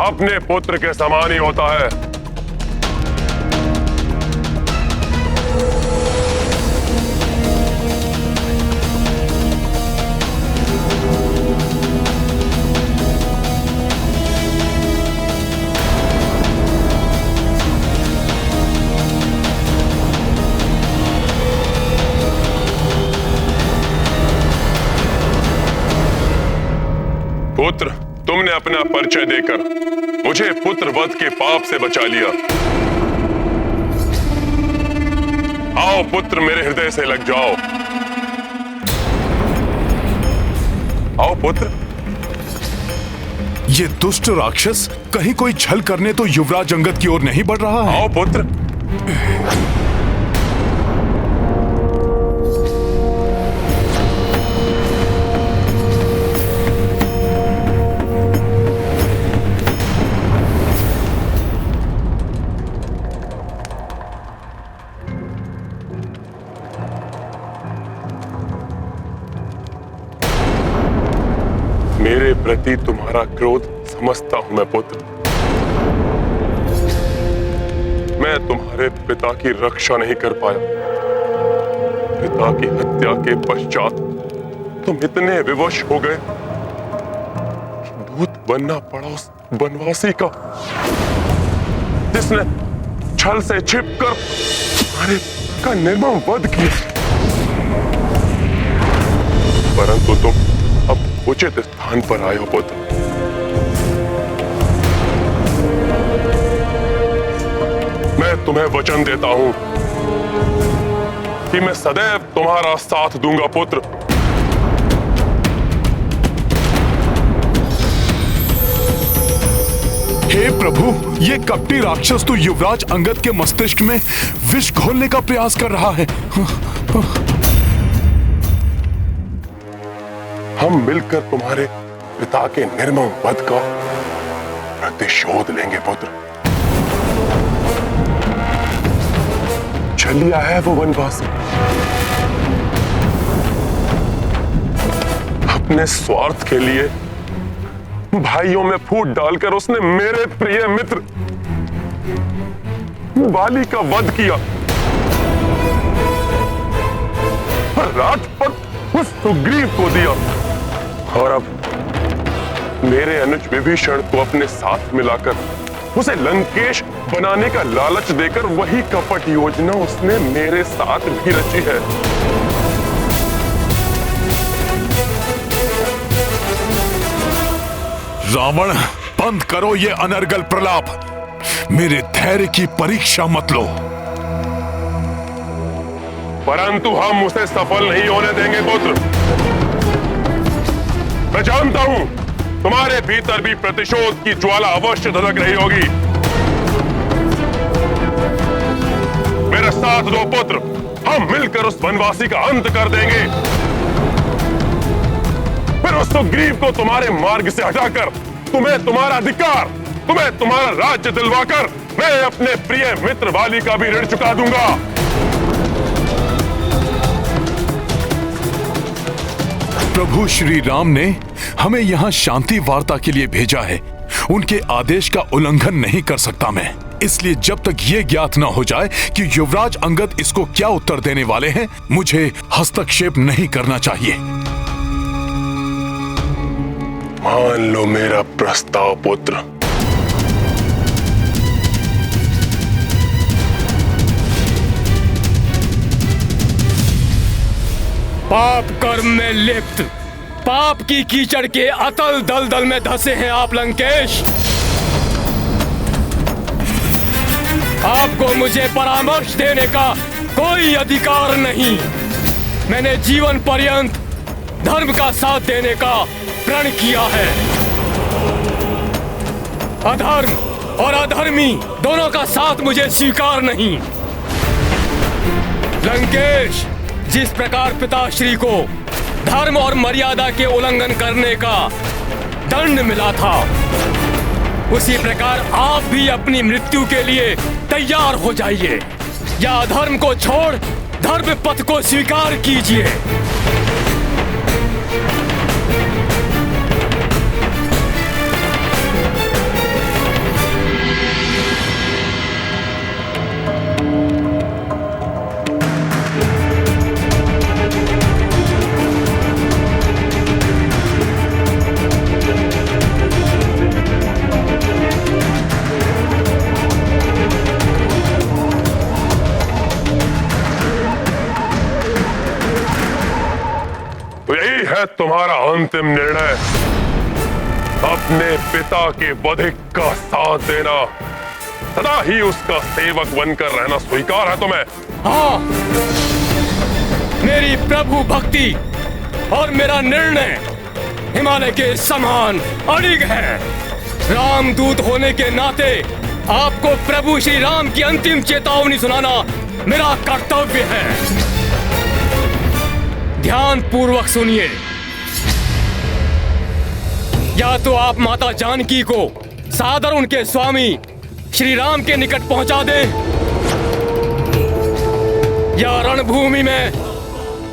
अपने पुत्र के समान ही होता है। पुत्र, तुमने अपना परिचय देकर मुझे पुत्र वध के पाप से बचा लिया। आओ पुत्र, मेरे हृदय से लग जाओ। आओ पुत्र। ये दुष्ट राक्षस कहीं कोई छल करने तो युवराज अंगद की ओर नहीं बढ़ रहा है। आओ पुत्र। मेरे प्रति तुम्हारा क्रोध समझता हूं मैं पुत्र। मैं तुम्हारे पिता की रक्षा नहीं कर पाया। पिता की हत्या के पश्चात तुम इतने विवश हो गए कि दूत बनना पड़ा उस वनवासी का, जिसने छल से छिपकर तुम्हारे का निर्मम वध किया। परंतु तुम अब उचित स्थान पर आए हो पुत्र। मैं तुम्हें वचन देता हूं कि मैं सदैव तुम्हारा साथ दूंगा पुत्र। हे प्रभु, ये कपटी राक्षस तो युवराज अंगद के मस्तिष्क में विष घोलने का प्रयास कर रहा है। हम मिलकर तुम्हारे पिता के निर्मम वध का प्रतिशोध लेंगे पुत्र। छलिया है वो वनवासी, अपने स्वार्थ के लिए भाइयों में फूट डालकर उसने मेरे प्रिय मित्र बाली का वध किया और राजपद उस सुग्रीव को दिया, और अब मेरे अनुज विभीषण को अपने साथ मिलाकर उसे लंकेश बनाने का लालच देकर वही कपट योजना उसने मेरे साथ भी रची है। रावण, बंद करो ये अनर्गल प्रलाप। मेरे धैर्य की परीक्षा मत लो। परंतु हम उसे सफल नहीं होने देंगे पुत्र। मैं जानता हूं तुम्हारे भीतर भी प्रतिशोध की ज्वाला अवश्य धधक रही होगी। मेरा साथ दो पुत्र, हम मिलकर उस वनवासी का अंत कर देंगे। फिर उस सुग्रीव को तुम्हारे मार्ग से हटाकर तुम्हें तुम्हारा अधिकार, तुम्हें तुम्हारा राज्य दिलवाकर मैं अपने प्रिय मित्र बाली का भी ऋण चुका दूंगा। प्रभु श्री राम ने हमें यहाँ शांति वार्ता के लिए भेजा है। उनके आदेश का उल्लंघन नहीं कर सकता मैं। इसलिए जब तक ये ज्ञात न हो जाए कि युवराज अंगद इसको क्या उत्तर देने वाले हैं, मुझे हस्तक्षेप नहीं करना चाहिए। मान लो मेरा प्रस्ताव पुत्र। पाप कर्म में लिप्त, पाप की कीचड़ के अतल दलदल में धंसे हैं आप लंकेश। आपको मुझे परामर्श देने का कोई अधिकार नहीं। मैंने जीवन पर्यंत धर्म का साथ देने का प्रण किया है। अधर्म और अधर्मी दोनों का साथ मुझे स्वीकार नहीं। लंकेश, जिस प्रकार पिताश्री को धर्म और मर्यादा के उल्लंघन करने का दंड मिला था, उसी प्रकार आप भी अपनी मृत्यु के लिए तैयार हो जाइए, या धर्म को छोड़ धर्म पथ को स्वीकार कीजिए। तुम्हारा अंतिम निर्णय, अपने पिता के बधिक का साथ देना, सदा ही उसका सेवक बनकर रहना स्वीकार है तुम्हें? हाँ, मेरी प्रभु भक्ति और मेरा निर्णय हिमालय के समान अड़िग है। रामदूत होने के नाते आपको प्रभु श्री राम की अंतिम चेतावनी सुनाना मेरा कर्तव्य है। ध्यान पूर्वक सुनिए। या तो आप माता जानकी को सादर उनके स्वामी श्री राम के निकट पहुंचा दें, या रणभूमि में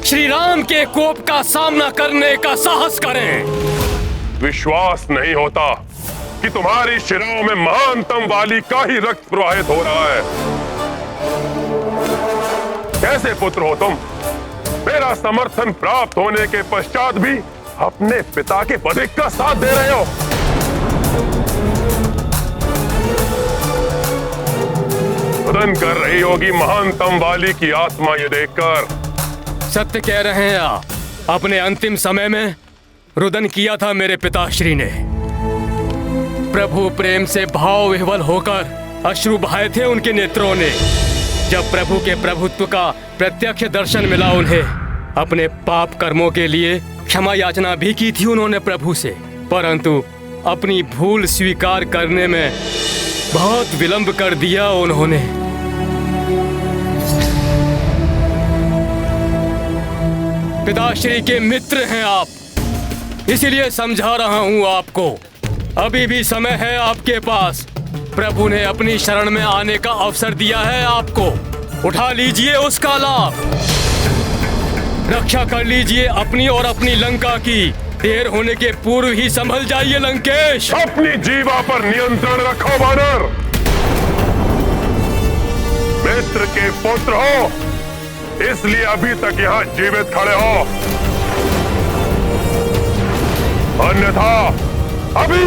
श्री राम के कोप का सामना करने का साहस करें। विश्वास नहीं होता कि तुम्हारी शिराओं में महानतम वाली का ही रक्त प्रवाहित हो रहा है। कैसे पुत्र हो तुम? मेरा समर्थन प्राप्त होने के पश्चात भी अपने पिता के बधिक का साथ दे रहे हो। रुदन कर रही होगी महानतम वाली की आत्मा ये देखकर। सत्य कह रहे हैं आप। अपने अंतिम समय में रुदन किया था मेरे पिताश्री ने। प्रभु प्रेम से भाव विह्वल होकर अश्रु बहाए थे उनके नेत्रों ने। जब प्रभु के प्रभुत्व का प्रत्यक्ष दर्शन मिला उन्हें, अपने पाप कर्मों के लिए क्षमा याचना भी की थी उन्होंने प्रभु से, परंतु अपनी भूल स्वीकार करने में बहुत विलंब कर दिया उन्होंने। पिताश्री के मित्र हैं आप, इसीलिए समझा रहा हूं आपको। अभी भी समय है आपके पास। प्रभु ने अपनी शरण में आने का अवसर दिया है आपको। उठा लीजिए उसका लाभ। रक्षा कर लीजिए अपनी और अपनी लंका की। देर होने के पूर्व ही संभल जाइए लंकेश। अपनी जीवा पर नियंत्रण रखो वानर। मित्र के पुत्र हो, इसलिए अभी तक यहाँ जीवित खड़े हो, अन्यथा अभी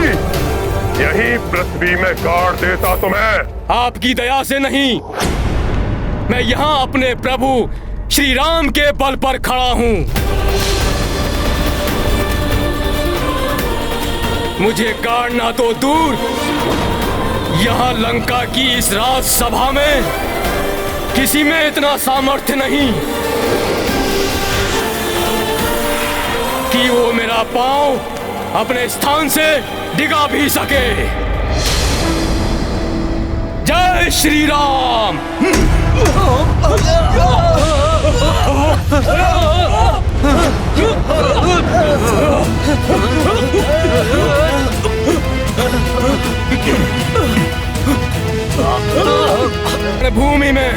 यहीं पृथ्वी में गाड़ देता तुम्हें। आपकी दया से नहीं, मैं यहाँ अपने प्रभु श्री राम के बल पर खड़ा हूँ। मुझे गाड़ना तो दूर, यहाँ लंका की इस राज सभा में किसी में इतना सामर्थ्य नहीं कि वो मेरा पांव अपने स्थान से डिगा भी सके। जय श्री राम। भूमि में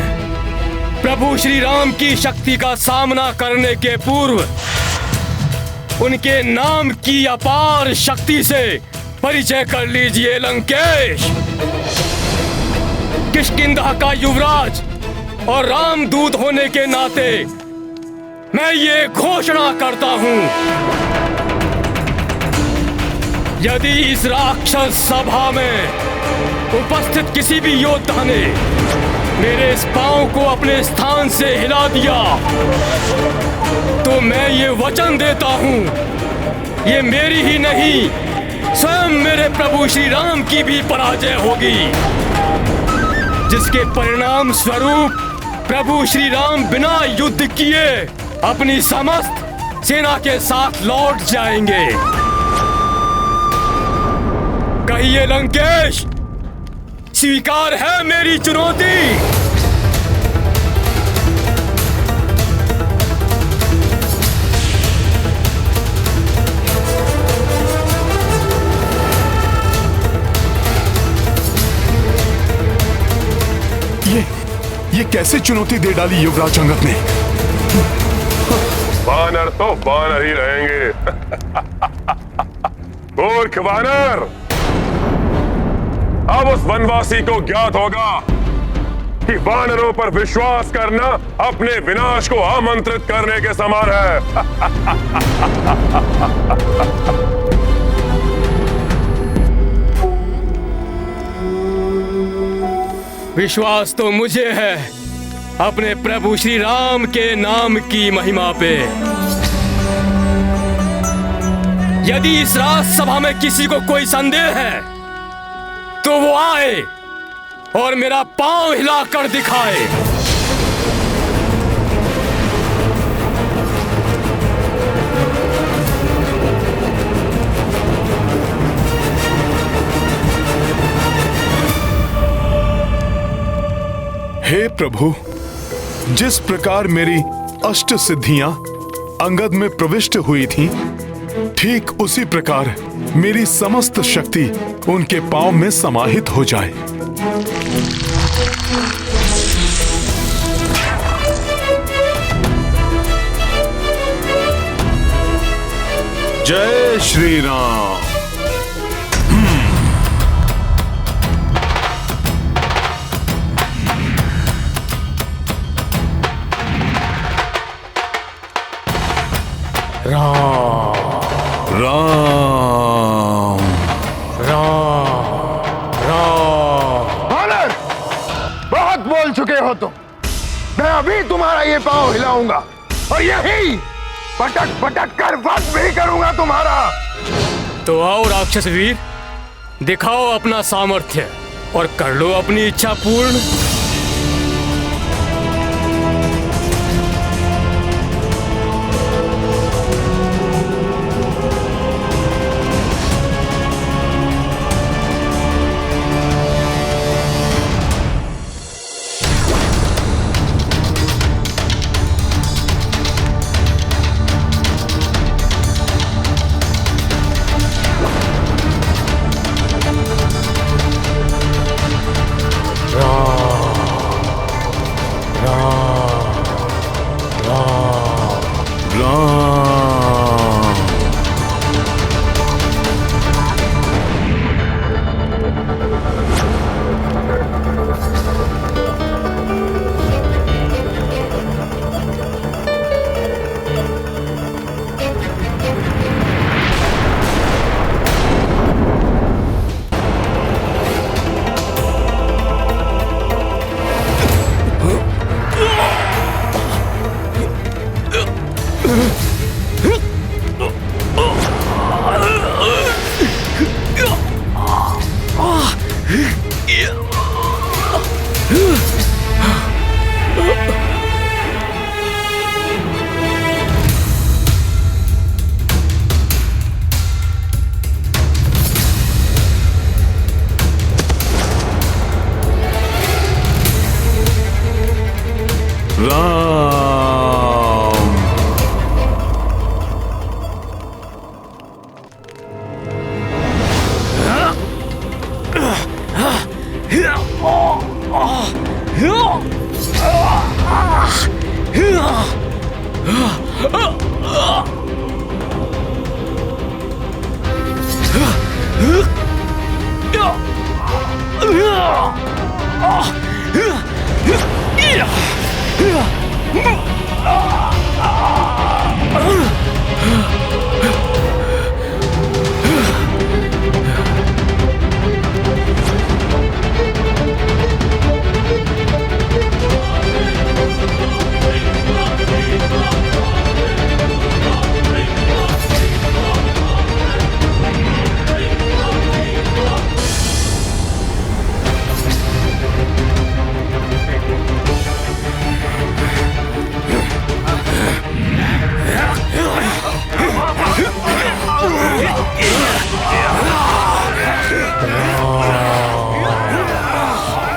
प्रभु श्री राम की शक्ति का सामना करने के पूर्व उनके नाम की अपार शक्ति से परिचय कर लीजिए लंकेश। किष्किंधा का युवराज और रामदूत होने के नाते मैं ये घोषणा करता हूं, यदि इस राक्षस सभा में उपस्थित किसी भी योद्धा ने मेरे इस पांव को अपने स्थान से हिला दिया, तो मैं ये वचन देता हूं, ये मेरी ही नहीं स्वयं मेरे प्रभु श्री राम की भी पराजय होगी, जिसके परिणाम स्वरूप प्रभु श्री राम बिना युद्ध किए अपनी समस्त सेना के साथ लौट जाएंगे। कहिए लंकेश, स्वीकार है मेरी चुनौती? कैसे चुनौती दे डाली युवराज अंगद ने। वानर तो वानर ही रहेंगे। मूर्ख वानर, अब उस वनवासी को ज्ञात होगा कि वानरों पर विश्वास करना अपने विनाश को आमंत्रित करने के समान है। विश्वास तो मुझे है अपने प्रभु श्री राम के नाम की महिमा पे। यदि इस राजसभा में किसी को कोई संदेह है तो वो आए और मेरा पांव हिलाकर दिखाए। हे प्रभु, जिस प्रकार मेरी अष्ट सिद्धियां अंगद में प्रविष्ट हुई थीं, ठीक उसी प्रकार मेरी समस्त शक्ति उनके पांव में समाहित हो जाए। जय श्री राम। राम राम राम। वानर, बहुत बोल चुके हो तुम। मैं अभी तुम्हारा ये पांव हिलाऊंगा और यही पटक पटक कर वध भी करूंगा तुम्हारा। तो आओ राक्षस वीर, दिखाओ अपना सामर्थ्य और कर लो अपनी इच्छा पूर्ण।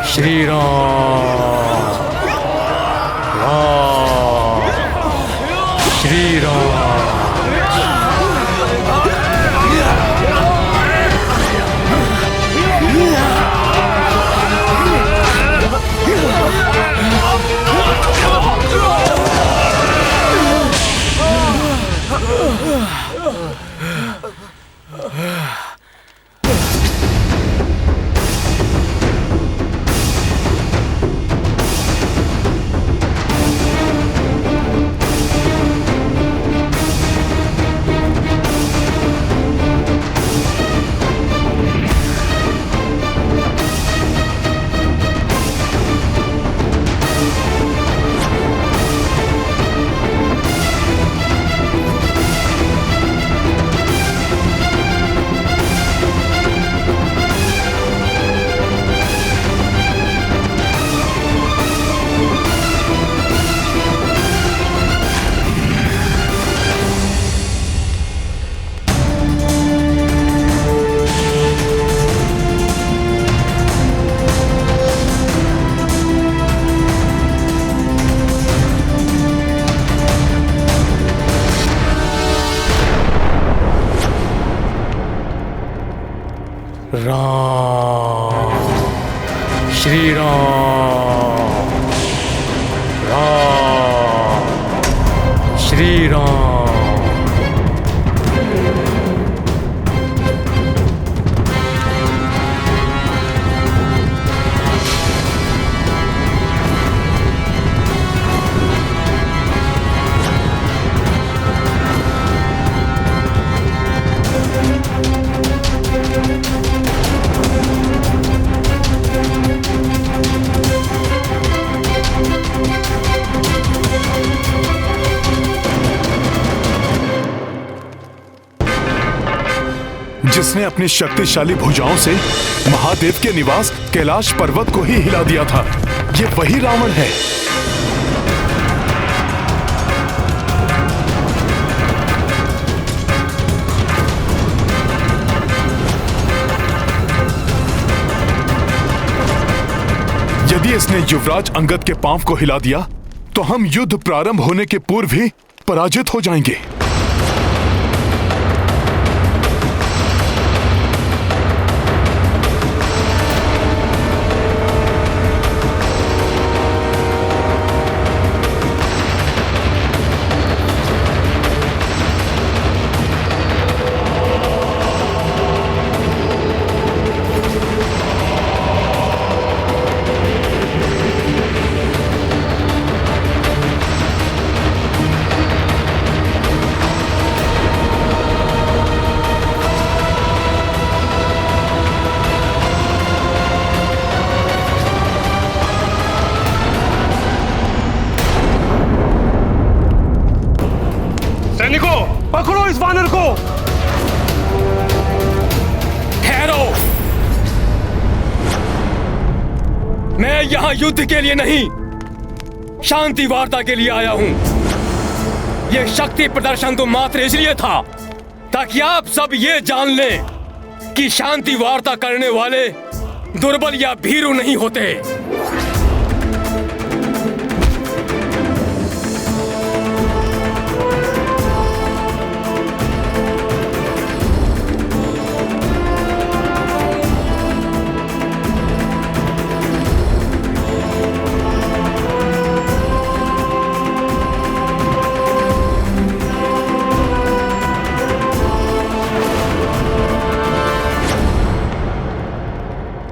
श्री राम राम श्री राम। राम, श्री राम, राम, श्री राम। जिसने अपनी शक्तिशाली भुजाओं से महादेव के निवास कैलाश पर्वत को ही हिला दिया था, ये वही रावण है। यदि इसने युवराज अंगद के पांव को हिला दिया तो हम युद्ध प्रारंभ होने के पूर्व ही पराजित हो जाएंगे। पकड़ो इस वानर को। ठहरो, मैं यहां युद्ध के लिए नहीं, शांति वार्ता के लिए आया हूं। यह शक्ति प्रदर्शन तो मात्र इसलिए था ताकि आप सब ये जान लें कि शांति वार्ता करने वाले दुर्बल या भीरू नहीं होते।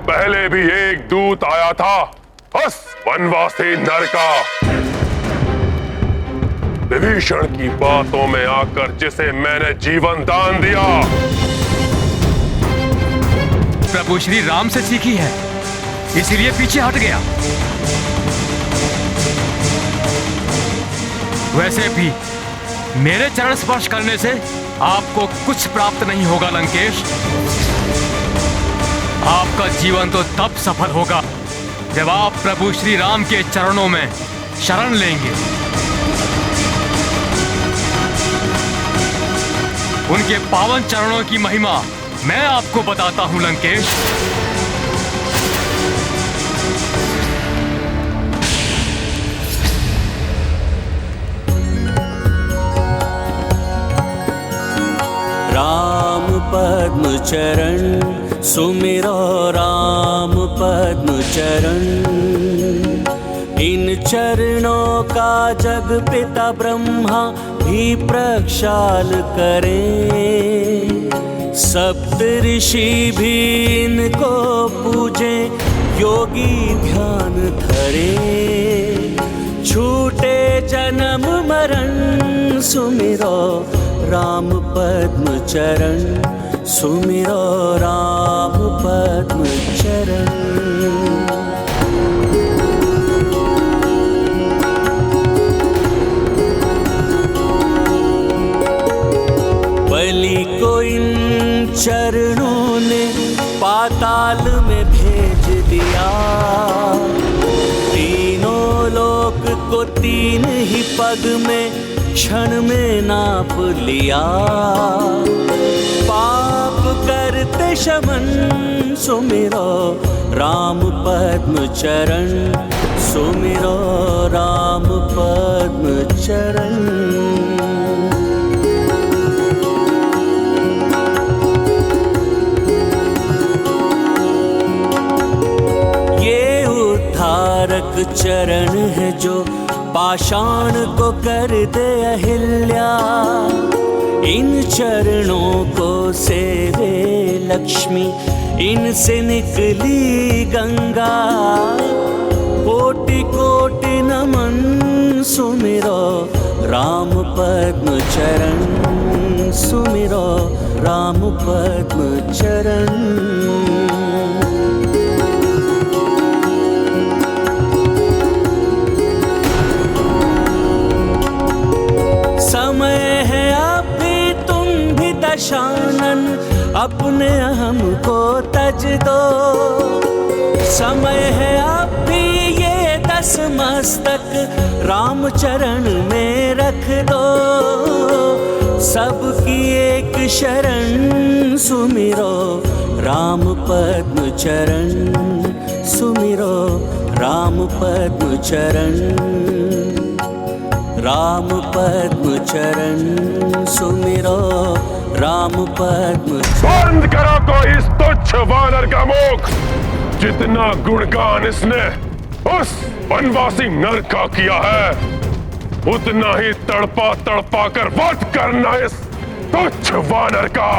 पहले भी एक दूत आया था, बस वनवासी नर का। विभीषण की बातों में आकर जिसे मैंने जीवन दान दिया। प्रभु श्री राम से सीखी है, इसीलिए पीछे हट गया। वैसे भी मेरे चरण स्पर्श करने से आपको कुछ प्राप्त नहीं होगा लंकेश। आपका जीवन तो तब सफल होगा जब आप प्रभु श्री राम के चरणों में शरण लेंगे। उनके पावन चरणों की महिमा मैं आपको बताता हूं लंकेश। राम पद्म चरण सुमिरो राम पद्म चरण। इन चरणों का जग पिता ब्रह्मा भी प्रक्षाल करें। सप्त ऋषि भी इनको पूजे, योगी ध्यान धरे। छूटे जन्म मरण सुमिरो राम पद्म चरण। सुमिरो राम पद्म चरण। बलि को इन चरणों ने पाताल में भेज दिया। तीनों लोक को तीन ही पग में क्षण में नाप लिया। पाप करते शमन सुमिरो राम पद्म चरण। सुमिरो राम पद्म चरण। चरण है जो पाषाण को कर दे अहिल्या। इन चरणों को सेवे लक्ष्मी, इनसे निकली गंगा। कोटि कोटि नमन सुमिरो राम पद्म चरण, सुमिरो राम पद्म चरण। समय है अभी तुम भी दशानन, अपने अहम को तज दो। समय है अभी ये 10 मस्तक राम चरण में रख दो। सबकी एक शरण सुमिरो राम पद्म चरण, सुमिरो राम पद्म चरण, राम पद्म चरण सुमिरो राम पद्म। बंद करो को इस तुच्छ वानर का मुख। जितना गुणगान इसने उस वनवासी नर का किया है, उतना ही तड़पा तड़पा कर वध करना इस तुच्छ वानर का।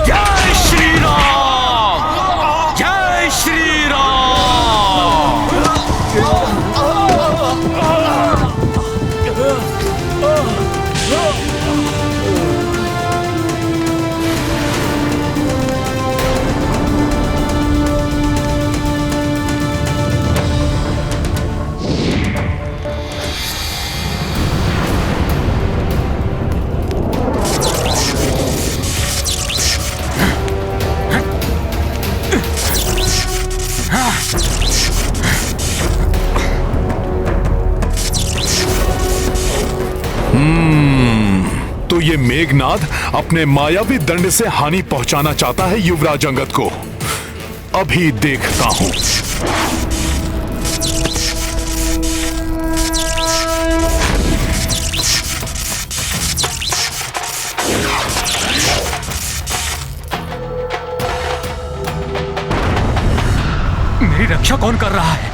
जय श्री राम, जय श्री राम। तो ये मेघनाद अपने मायावी दंड से हानि पहुंचाना चाहता है युवराज अंगद को। अभी देखता हूं। मेरी रक्षा कौन कर रहा है?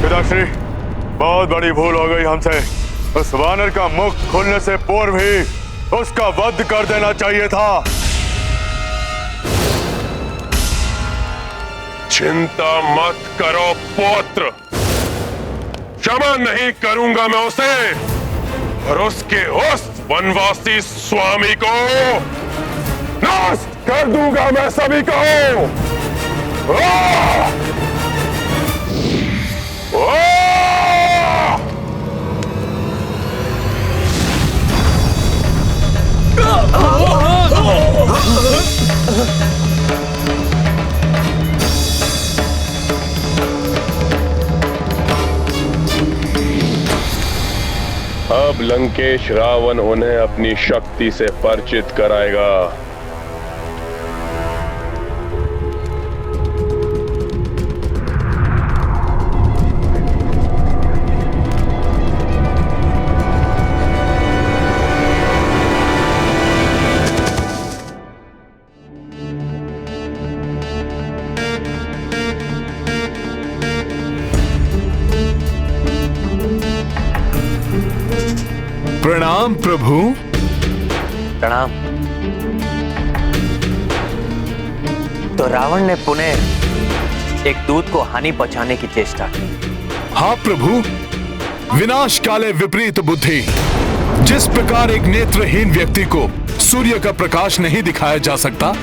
पिताश्री, बहुत बड़ी भूल हो गई हमसे। उस वानर का मुख खुलने से पूर्व ही उसका वध कर देना चाहिए था। चिंता मत करो पुत्र, क्षमा नहीं करूंगा मैं उसे, और उसके उस वनवासी स्वामी को नाश कर दूंगा मैं सभी को। अब लंकेश रावण उन्हें अपनी शक्ति से परिचित कराएगा। प्रणाम प्रभु। प्रणाम। तो रावण ने पुनः एक दूत को हानि पहुंचाने की चेष्टा की। हाँ प्रभु, विनाश काले विपरीत बुद्धि। जिस प्रकार एक नेत्रहीन व्यक्ति को सूर्य का प्रकाश नहीं दिखाया जा सकता,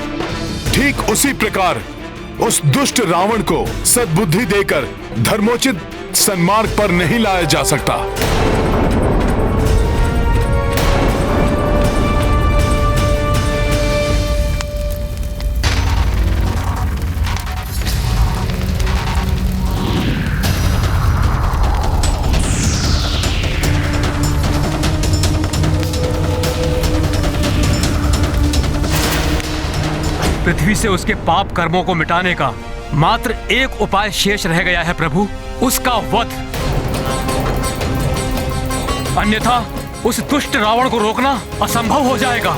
ठीक उसी प्रकार उस दुष्ट रावण को सद्बुद्धि देकर धर्मोचित सन्मार्ग पर नहीं लाया जा सकता। पृथ्वी से उसके पाप कर्मों को मिटाने का मात्र एक उपाय शेष रह गया है प्रभु, उसका वध। अन्यथा उस दुष्ट रावण को रोकना असंभव हो जाएगा।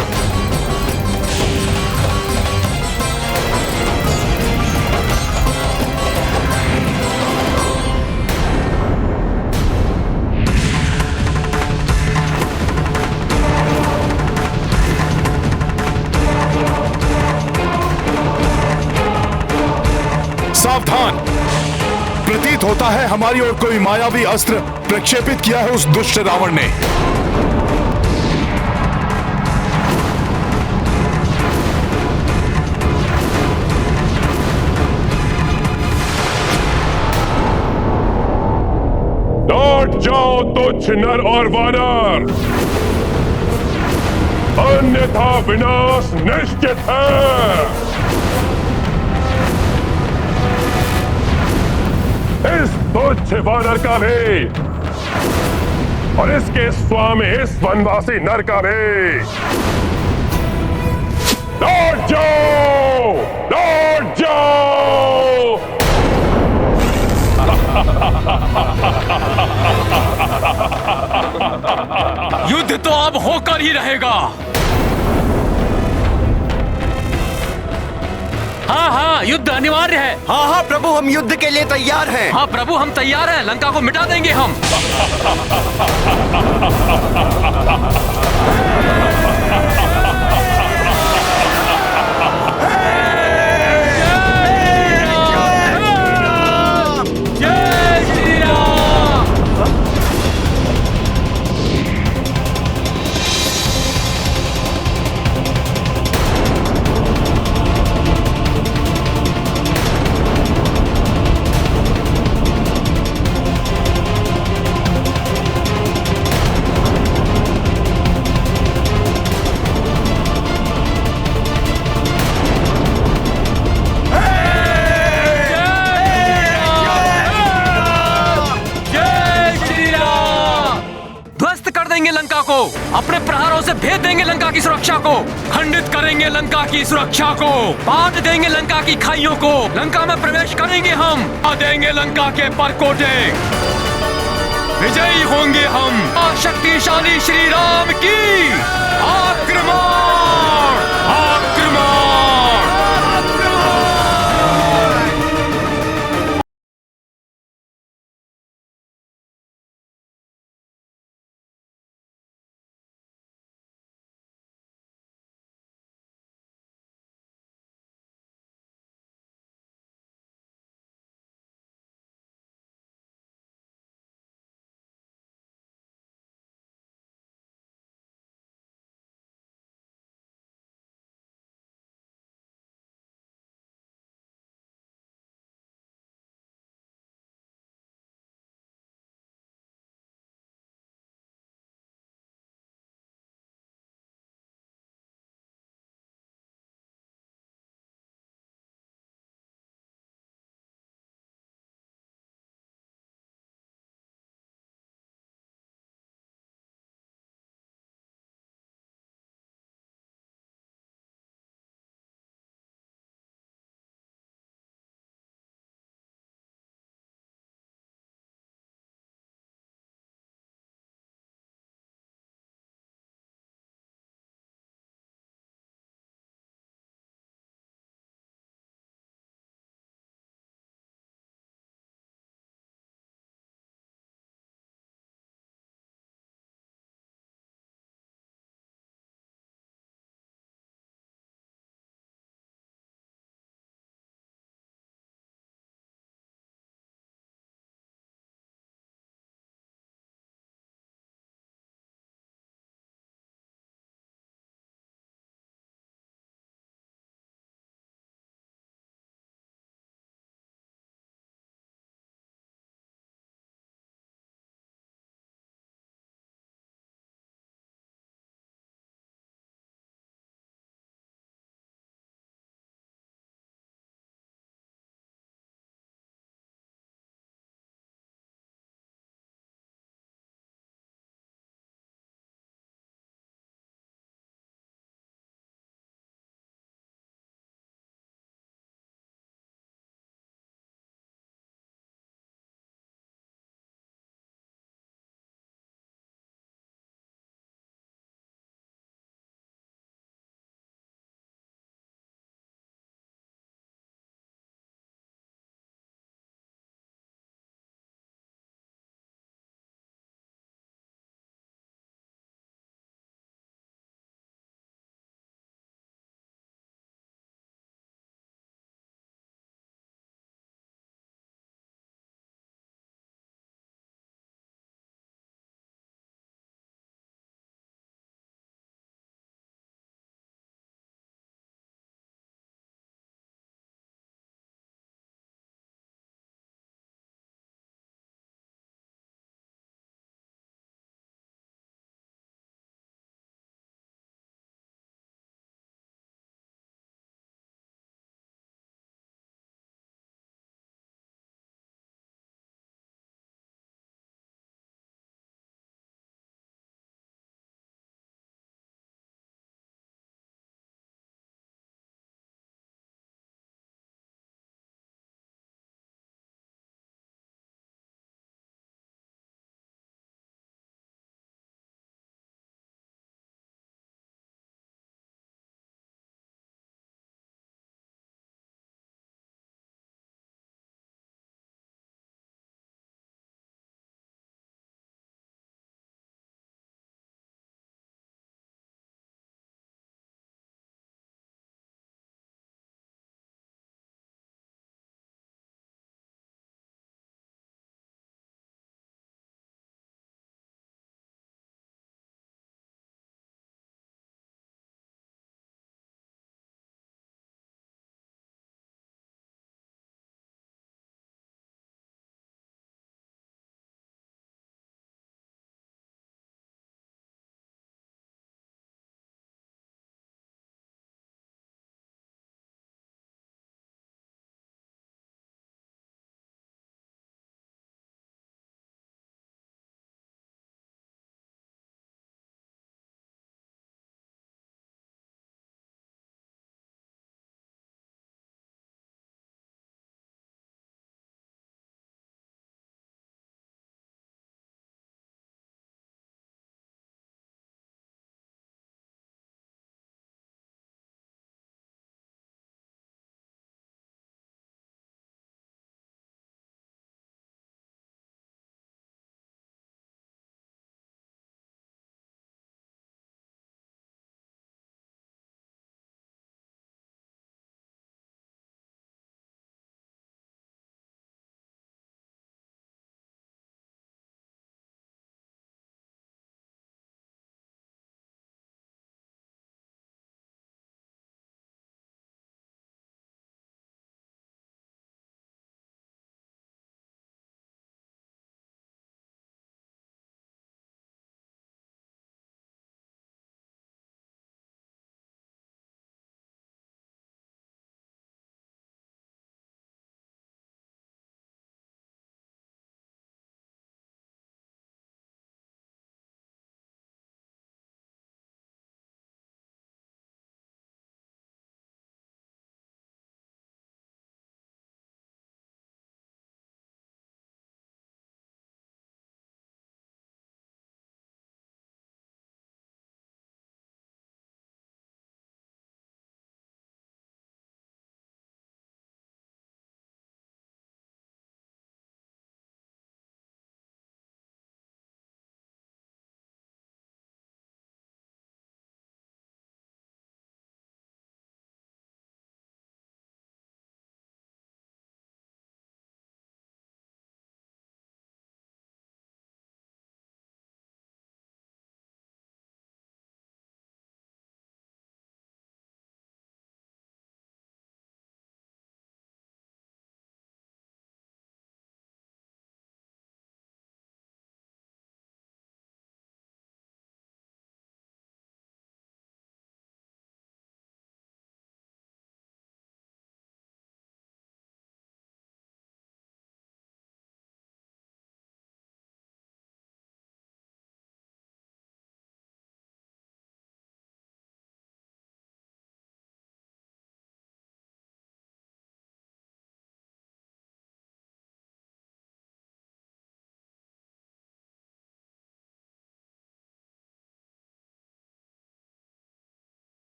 सावधान! प्रतीत होता है हमारी ओर कोई मायावी अस्त्र प्रक्षेपित किया है उस दुष्ट रावण ने। लौट जाओ तुच्छ नर और वानर, अन्यथा विनाश निश्चित है। इस तुच्छ वानर का भी और इसके स्वामी इस वनवासी नर का भी लौट जाओ, लौट जाओ। युद्ध तो अब होकर ही रहेगा। हाँ हाँ, युद्ध अनिवार्य है। हाँ हाँ प्रभु, हम युद्ध के लिए तैयार हैं। हाँ प्रभु, हम तैयार हैं, लंका को मिटा देंगे हम। लंका को अपने प्रहारों से भेद देंगे, लंका की सुरक्षा को खंडित करेंगे, लंका की सुरक्षा को बांट देंगे, लंका की खाइयों को लंका में प्रवेश करेंगे हम, आ देंगे लंका के परकोटे, विजयी होंगे हम। शक्तिशाली श्री राम की आक्रमण।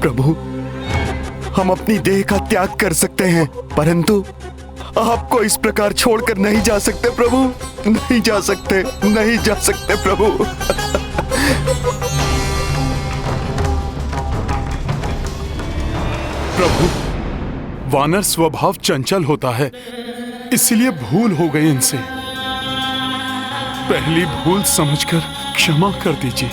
प्रभु, हम अपनी देह का त्याग कर सकते हैं, परंतु आपको इस प्रकार छोड़कर नहीं जा सकते प्रभु, नहीं जा सकते, नहीं जा सकते प्रभु। प्रभु, वानर स्वभाव चंचल होता है, इसलिए भूल हो गई इनसे। पहली भूल समझकर क्षमा कर दीजिए।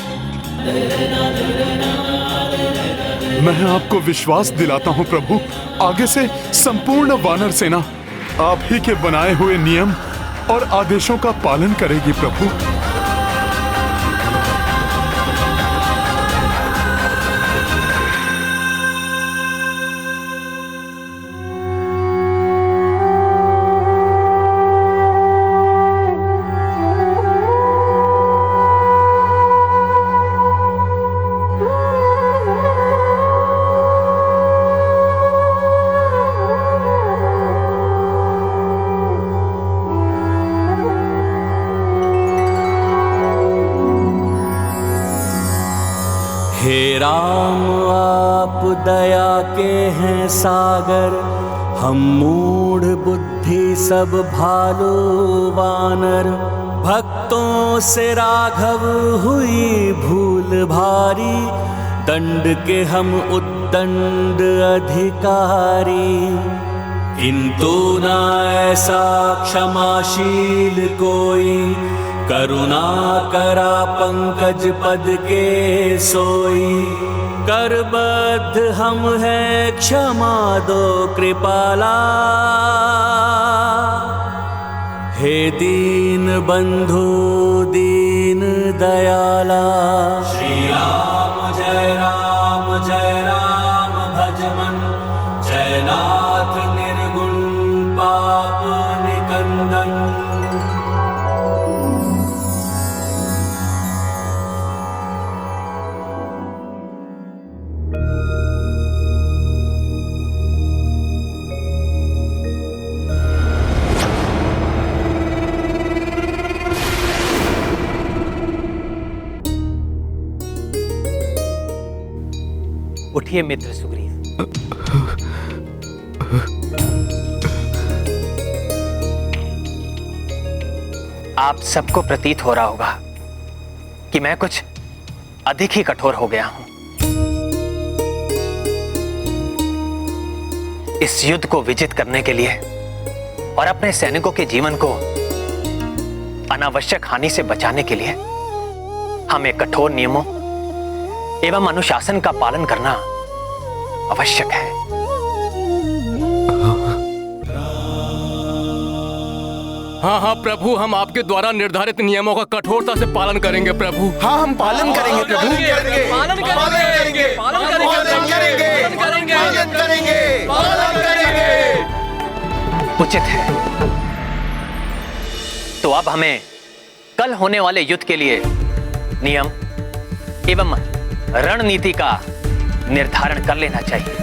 मैं आपको विश्वास दिलाता हूं प्रभु, आगे से संपूर्ण वानर सेना आप ही के बनाए हुए नियम और आदेशों का पालन करेगी प्रभु। हे राम आप दया के हैं सागर, हम मूढ़ बुद्धि सब भालो वानर। भक्तों से राघव हुई भूल भारी, दंड के हम उद्दंड अधिकारी। किंतु न ऐसा क्षमाशील कोई, करुणा करा पंकज पद के सोई। करबद्ध हम हैं क्षमा दो कृपाला, हे दीन बंधु दीन दयाला। श्री राम जय राम जय राम भज मन, जय नाथ निर्गुण पाप निकंदन। उठिए मित्र सुग्रीव। आप सबको प्रतीत हो रहा होगा कि मैं कुछ अधिक ही कठोर हो गया हूं। इस युद्ध को विजित करने के लिए और अपने सैनिकों के जीवन को अनावश्यक हानि से बचाने के लिए हमें कठोर नियमों एवं अनुशासन का पालन करना आवश्यक है। हाँ हाँ प्रभु, हम आपके द्वारा निर्धारित नियमों का कठोरता से पालन करेंगे प्रभु। हाँ, हम पालन करेंगे प्रभु, पालन करेंगे, पालन करेंगे। उचित है। तो अब हमें कल होने वाले युद्ध के लिए नियम एवं रणनीति का निर्धारण कर लेना चाहिए।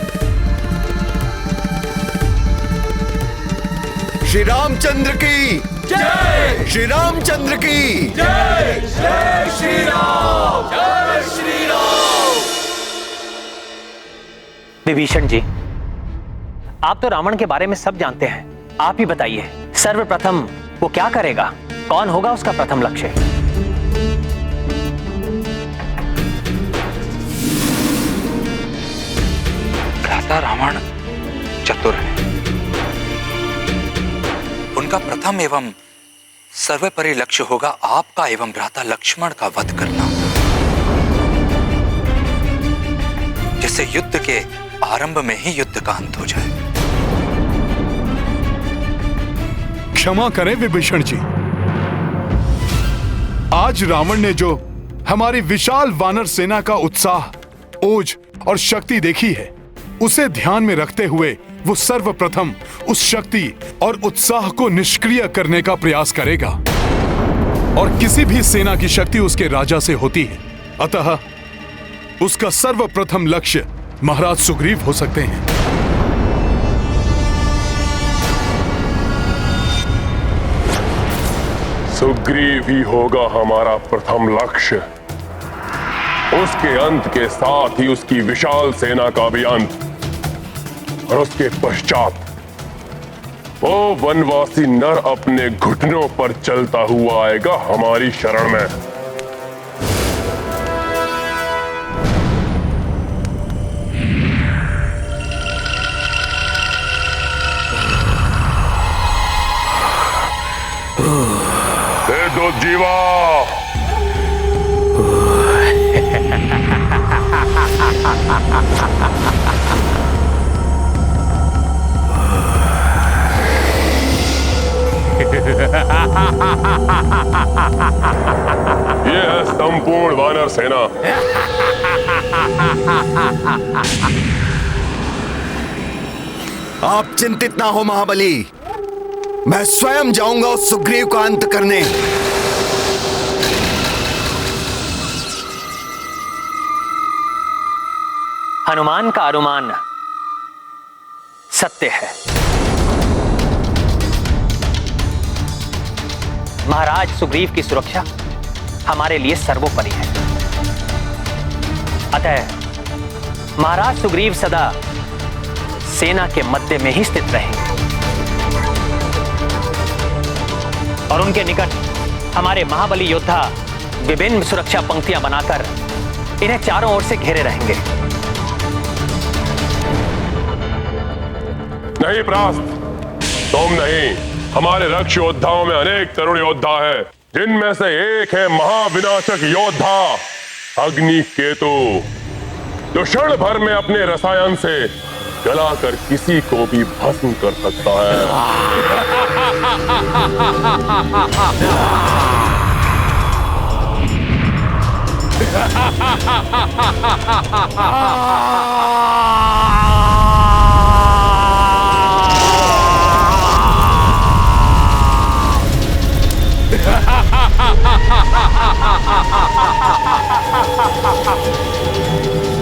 श्री रामचंद्र की जय, श्री रामचंद्र की जय, जय श्री राम, जय श्री राम। विभीषण जी, आप तो रावण के बारे में सब जानते हैं, आप ही बताइए सर्वप्रथम वो क्या करेगा, कौन होगा उसका प्रथम लक्ष्य? भ्राता रावण चतुर है, उनका प्रथम एवं सर्वोपरि लक्ष्य होगा आपका एवं भ्राता लक्ष्मण का वध करना, जिससे युद्ध के आरंभ में ही युद्ध का अंत हो जाए। क्षमा करें विभीषण जी, आज रावण ने जो हमारी विशाल वानर सेना का उत्साह, ओज और शक्ति देखी है, उसे ध्यान में रखते हुए वो सर्वप्रथम उस शक्ति और उत्साह को निष्क्रिय करने का प्रयास करेगा। और किसी भी सेना की शक्ति उसके राजा से होती है, अतः उसका सर्वप्रथम लक्ष्य महाराज सुग्रीव हो सकते हैं। सुग्रीव ही होगा हमारा प्रथम लक्ष्य। उसके अंत के साथ ही उसकी विशाल सेना का भी अंत, और उसके पश्चात वो वनवासी नर अपने घुटनों पर चलता हुआ आएगा हमारी शरण में। दो जीवा ये है संपूर्ण वानर सेना। आप चिंतित ना हो महाबली, मैं स्वयं जाऊंगा उस सुग्रीव का अंत करने। हनुमान का अनुमान सत्य है। महाराज सुग्रीव की सुरक्षा हमारे लिए सर्वोपरि है। अतः महाराज सुग्रीव सदा सेना के मध्य में ही स्थित रहेंगे और उनके निकट हमारे महाबली योद्धा विभिन्न सुरक्षा पंक्तियां बनाकर इन्हें चारों ओर से घेरे रहेंगे। नहीं प्रास्त, तुम नहीं, हमारे रक्ष योद्धाओं में अनेक तरुण योद्धा है, जिनमें से एक है महाविनाशक योद्धा अग्नि केतु, जो क्षण भर में अपने रसायन से जलाकर किसी को भी भस्म कर सकता है।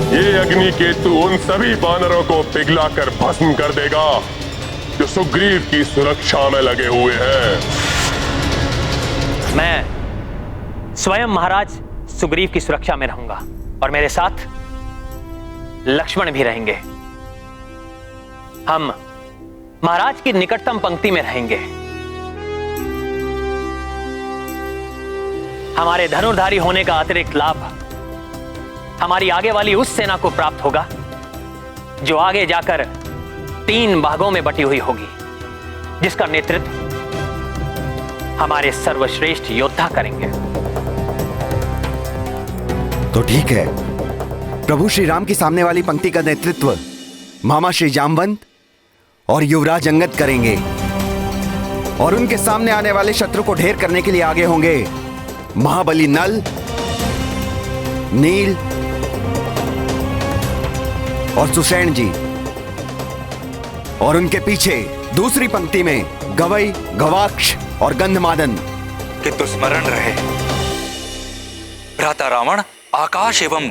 ये अग्नि केतु उन सभी वानरों को पिघलाकर भस्म कर देगा जो सुग्रीव की सुरक्षा में लगे हुए हैं। मैं स्वयं महाराज सुग्रीव की सुरक्षा में रहूंगा और मेरे साथ लक्ष्मण भी रहेंगे। हम महाराज की निकटतम पंक्ति में रहेंगे। हमारे धनुर्धारी होने का अतिरिक्त लाभ हमारी आगे वाली उस सेना को प्राप्त होगा जो आगे जाकर 3 भागों में बटी हुई होगी, जिसका नेतृत्व हमारे सर्वश्रेष्ठ योद्धा करेंगे। तो ठीक है, प्रभु श्री राम की सामने वाली पंक्ति का नेतृत्व मामा श्री जामवंत और युवराज अंगद करेंगे और उनके सामने आने वाले शत्रु को ढेर करने के लिए आगे होंगे महाबली नल, नील और सुषेण जी, और उनके पीछे दूसरी पंक्ति में गवई, गवाक्ष और गंधमादन। किंतु स्मरण रहे, भ्राता रावण आकाश एवं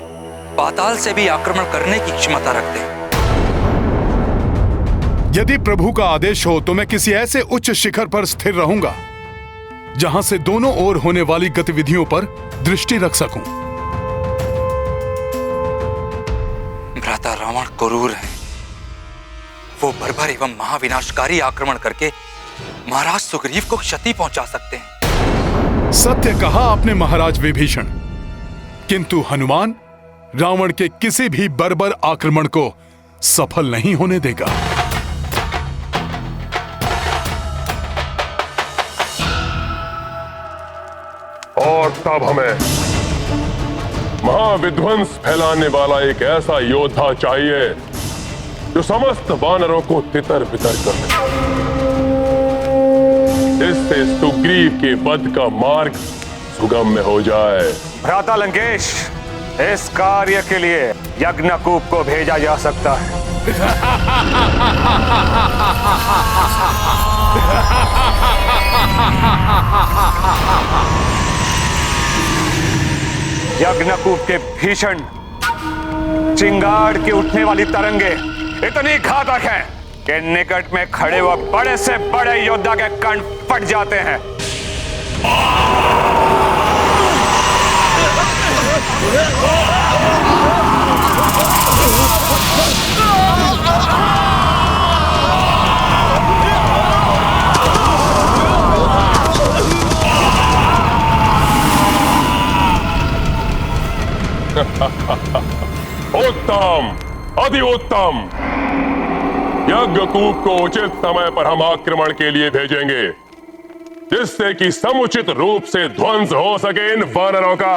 पाताल से भी आक्रमण करने की क्षमता रखते हैं। यदि प्रभु का आदेश हो तो मैं किसी ऐसे उच्च शिखर पर स्थिर रहूंगा जहां से दोनों ओर होने वाली गतिविधियों पर दृष्टि रख सकूं। भ्राता रावण क्रूर है, वो बर्बर एवं महाविनाशकारी आक्रमण करके महाराज सुग्रीव को क्षति पहुंचा सकते हैं। सत्य कहा आपने महाराज विभीषण, किंतु हनुमान रावण के किसी भी बर्बर आक्रमण को सफल नहीं होने देगा। और तब हमें महाविध्वंस फैलाने वाला एक ऐसा योद्धा चाहिए जो समस्त वानरों को तितर बितर कर दे, जिससे सुग्रीव के वध का मार्ग सुगम्य हो जाए। भ्राता लंकेश, इस कार्य के लिए यज्ञकूप को भेजा जा सकता है। यज्ञकूप के भीषण चिंगाड़ की उठने वाली तरंगे इतनी घातक हैं कि निकट में खड़े हुए बड़े से बड़े योद्धा के कंठ फट जाते हैं। उत्तम, अति उत्तम। यज्ञकूप को उचित समय पर हम आक्रमण के लिए भेजेंगे, जिससे कि समुचित रूप से ध्वंस हो सके इन वानरों का।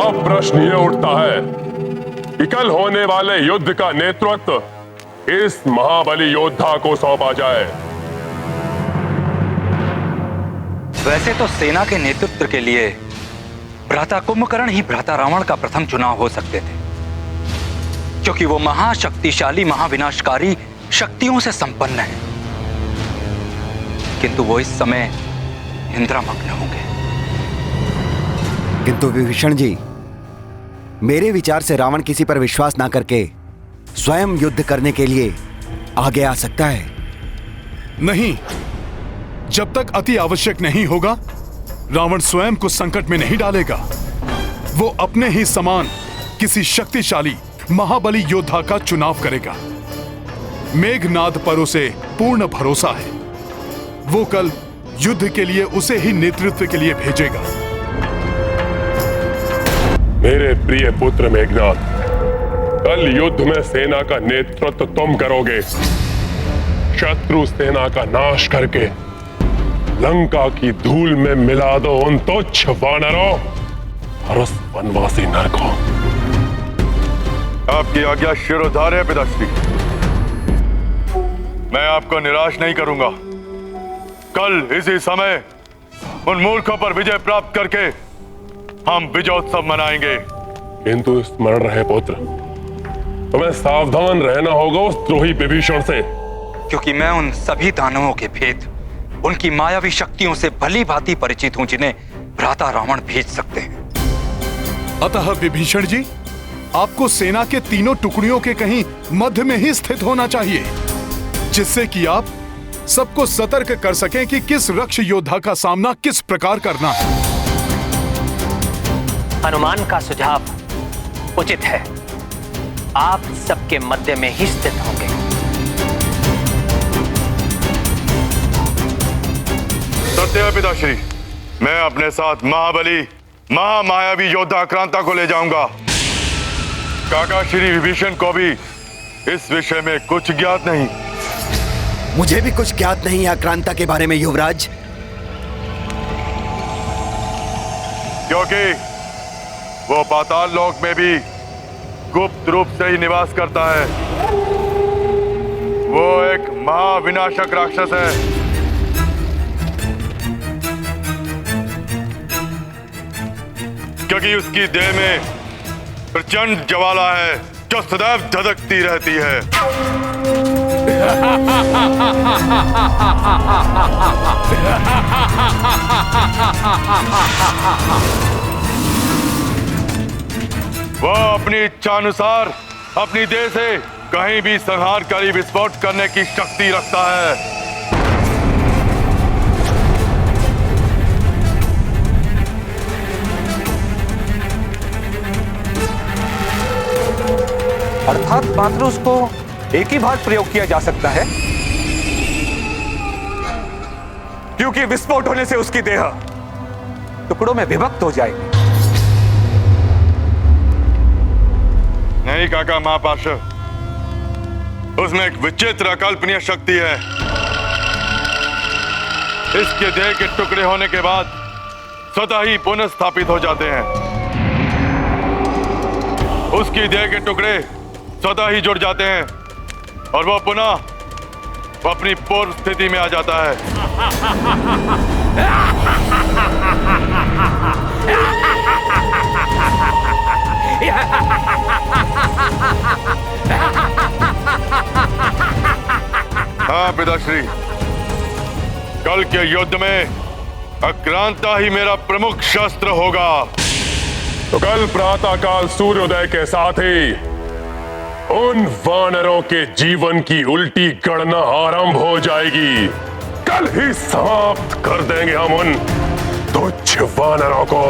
अब प्रश्न यह उठता है कि कल होने वाले युद्ध का नेतृत्व इस महाबली योद्धा को सौंपा जाए। वैसे तो सेना के नेतृत्व के लिए भ्राता कुंभकर्ण ही भ्राता रावण का प्रथम चुनाव हो सकते थे, क्योंकि वो महाशक्तिशाली महाविनाशकारी शक्तियों से संपन्न है। किंतु वो इस समय निंद्रामग्न होंगे। किंतु विभीषण जी, मेरे विचार से रावण किसी पर विश्वास ना करके स्वयं युद्ध करने के लिए आगे आ सकता है। नहीं, जब तक अति आवश्यक नहीं होगा रावण स्वयं को संकट में नहीं डालेगा। वो अपने ही समान किसी शक्तिशाली महाबली योद्धा का चुनाव करेगा। मेघनाद पर उसे पूर्ण भरोसा है। वो कल युद्ध के लिए उसे ही नेतृत्व के लिए भेजेगा। मेरे प्रिय पुत्र मेघनाद, कल युद्ध में सेना का नेतृत्व तुम करोगे। शत्रु सेना का नाश करके लंका की धूल में मिला दो उन तुच्छ वानरों और उस वनवासी नर को। आपकी आज्ञा शिरोधार्य पिताश्री। मैं आपको निराश नहीं करूंगा। कल इसी समय उन मूर्खों पर विजय प्राप्त करके हम विजयोत्सव मनाएंगे। किंतु स्मरण रहे पुत्र, तुम्हें सावधान रहना होगा उस द्रोही विभीषण से, क्योंकि मैं उन सभी दानवों के भेद, उनकी मायावी शक्तियों से भली भांति परिचित हूं, जिन्हें भ्राता रावण भेज सकते हैं। अतः विभीषण जी, आपको सेना के तीनों टुकड़ियों के कहीं मध्य में ही स्थित होना चाहिए, जिससे कि आप सबको सतर्क कर सकें कि किस रक्ष योद्धा का सामना किस प्रकार करना है। हनुमान का सुझाव उचित है। आप सबके मध्य में ही स्थित होंगे। सत्य है पिताश्री। मैं अपने साथ महाबली महामायावी योद्धा आक्रांता को ले जाऊंगा। काका श्री विभीषण को भी इस विषय में कुछ ज्ञात नहीं। मुझे भी कुछ ज्ञात नहीं है आक्रांता के बारे में युवराज, क्योंकि वो पाताल लोक में भी गुप्त रूप से ही निवास करता है। वो एक महाविनाशक राक्षस है। क्योंकि उसकी देह में प्रचंड ज्वाला है जो सदैव धधकती रहती है। वह अपनी इच्छानुसार अपनी देह से कहीं भी संहारकारी विस्फोट करने की शक्ति रखता है। अर्थात मात्र उसको एक ही बार प्रयोग किया जा सकता है, क्योंकि विस्फोट होने से उसकी देह टुकड़ों में विभक्त हो जाएगी। नहीं काका महापार्षद, उसमें एक विचित्र अकल्पनीय शक्ति है। इसके देह के टुकड़े होने के बाद स्वतः ही पुनः स्थापित हो जाते हैं। उसकी देह के टुकड़े स्वतः ही जुड़ जाते हैं और वह पुनः अपनी पूर्व स्थिति में आ जाता है। हाँ पिताश्री, कल के युद्ध में आक्रांता ही मेरा प्रमुख शस्त्र होगा। तो कल प्रातःकाल सूर्योदय के साथ ही उन वानरों के जीवन की उल्टी गणना आरंभ हो जाएगी। कल ही समाप्त कर देंगे हम उन तुच्छ वानरों को।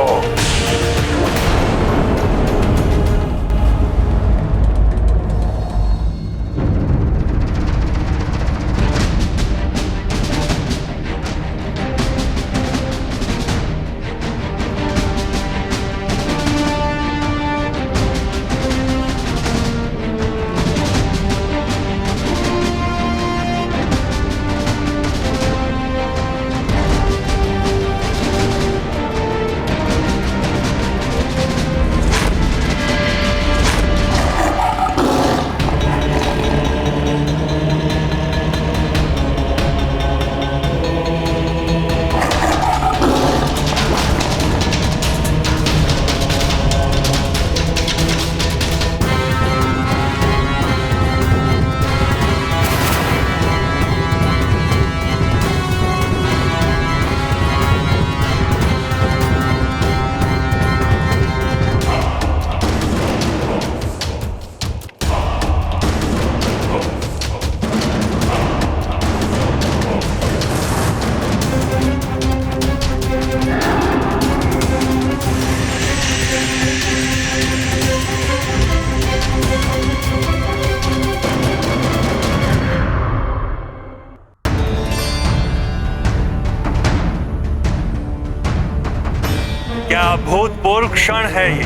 पूर्व क्षण है ये।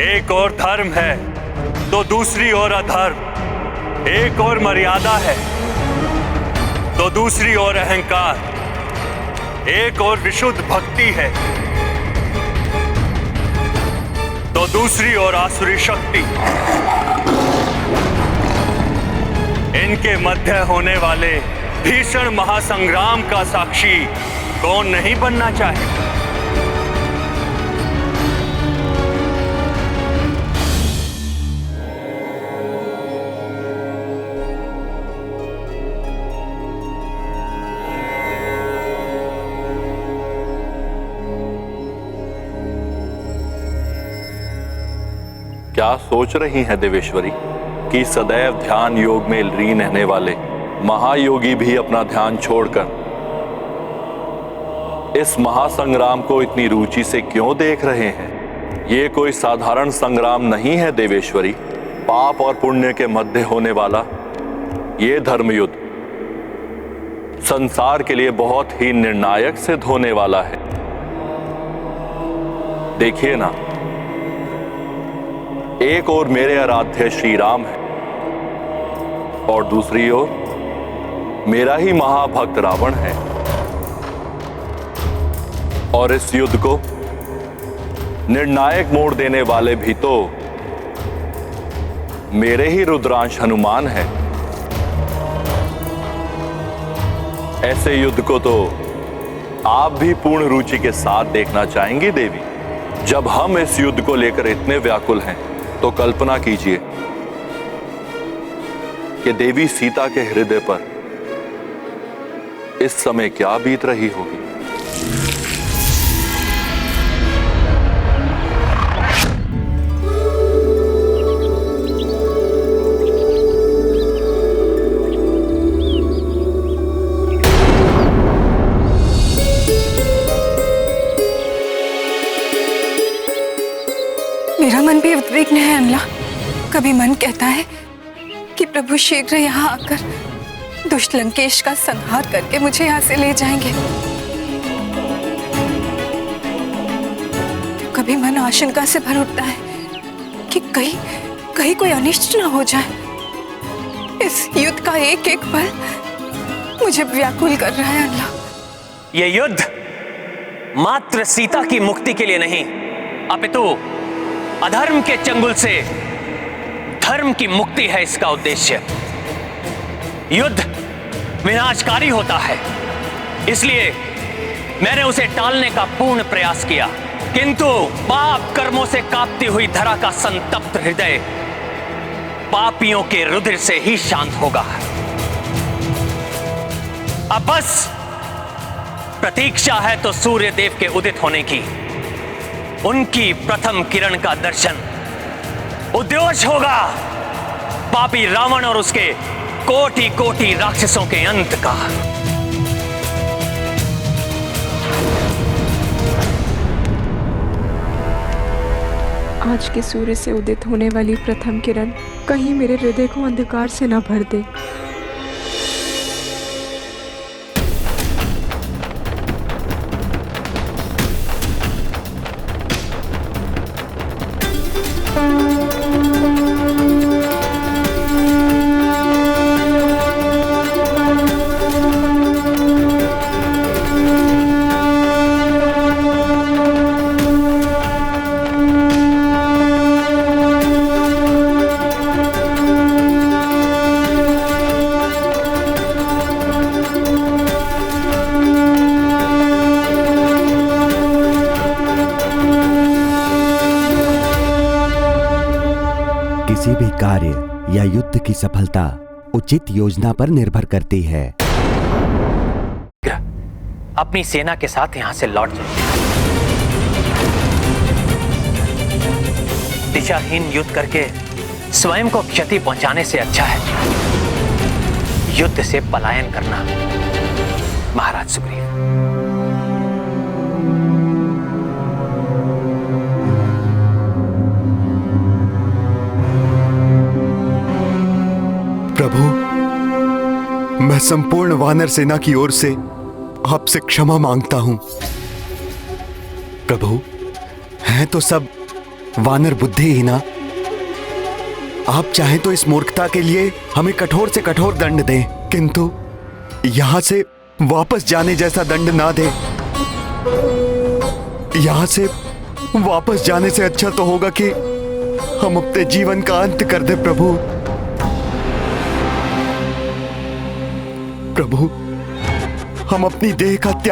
एक और धर्म है तो दूसरी ओर अधर्म, एक और मर्यादा है तो दूसरी ओर अहंकार, एक और विशुद्ध भक्ति है तो दूसरी ओर आसुरी शक्ति। इनके मध्य होने वाले भीषण महासंग्राम का साक्षी कौन नहीं बनना चाहे? क्या सोच रही हैं देवेश्वरी कि सदैव ध्यान योग में लीन रहने वाले महायोगी भी अपना ध्यान छोड़कर इस महासंग्राम को इतनी रुचि से क्यों देख रहे हैं? ये कोई साधारण संग्राम नहीं है देवेश्वरी। पाप और पुण्य के मध्य होने वाला ये धर्मयुद्ध संसार के लिए बहुत ही निर्णायक सिद्ध होने वाला है। देखिए ना, एक ओर मेरे आराध्य श्री राम है और दूसरी ओर मेरा ही महाभक्त रावण है, और इस युद्ध को निर्णायक मोड़ देने वाले भी तो मेरे ही रुद्रांश हनुमान है। ऐसे युद्ध को तो आप भी पूर्ण रुचि के साथ देखना चाहेंगी देवी। जब हम इस युद्ध को लेकर इतने व्याकुल हैं तो कल्पना कीजिए कि देवी सीता के हृदय पर इस समय क्या बीत रही होगी। मेरा मन भी उद्विग्न है अमला। कभी मन कहता है कि प्रभु शीघ्र यहाँ आकर दुष्ट लंकेश का संहार करके मुझे यहाँ से ले जाएंगे, तो कभी मन आशंका से भर उठता है कि कहीं कोई अनिष्ट न हो जाए। इस युद्ध का एक एक पल मुझे व्याकुल कर रहा है अल्लाह। ये युद्ध मात्र सीता की मुक्ति के लिए नहीं, अपितु अधर्म के चंगुल से धर्म की मुक्ति है इसका उद्देश्य। युद्ध विनाशकारी होता है, इसलिए मैंने उसे टालने का पूर्ण प्रयास किया, किंतु पाप कर्मों से कांपती हुई धरा का संतप्त हृदय पापियों के रुधिर से ही शांत होगा। अब बस प्रतीक्षा है तो सूर्य देव के उदित होने की। उनकी प्रथम किरण का दर्शन उद्योष होगा पापी रावण और उसके कोटि कोटि राक्षसों के अंत का। आज के सूर्य से उदित होने वाली प्रथम किरण कहीं मेरे हृदय को अंधकार से न भर दे। किसी भी कार्य या युद्ध की सफलता उचित योजना पर निर्भर करती है। अपनी सेना के साथ यहां से लौट जाइए। दिशाहीन युद्ध करके स्वयं को क्षति पहुंचाने से अच्छा है युद्ध से पलायन करना। महाराज सुग्रीव, प्रभु, मैं संपूर्ण वानर सेना की ओर से आपसे क्षमा मांगता हूं। प्रभु, चाहें तो सब वानर बुद्धि ही ना। आप चाहें तो इस मूर्खता के लिए हमें कठोर से कठोर दंड दें, किंतु यहां से वापस जाने जैसा दंड ना दें। यहां से वापस जाने से अच्छा तो होगा कि हम अपने जीवन का अंत कर दें प्रभु। प्रभु, हम अपनी देह का त्याग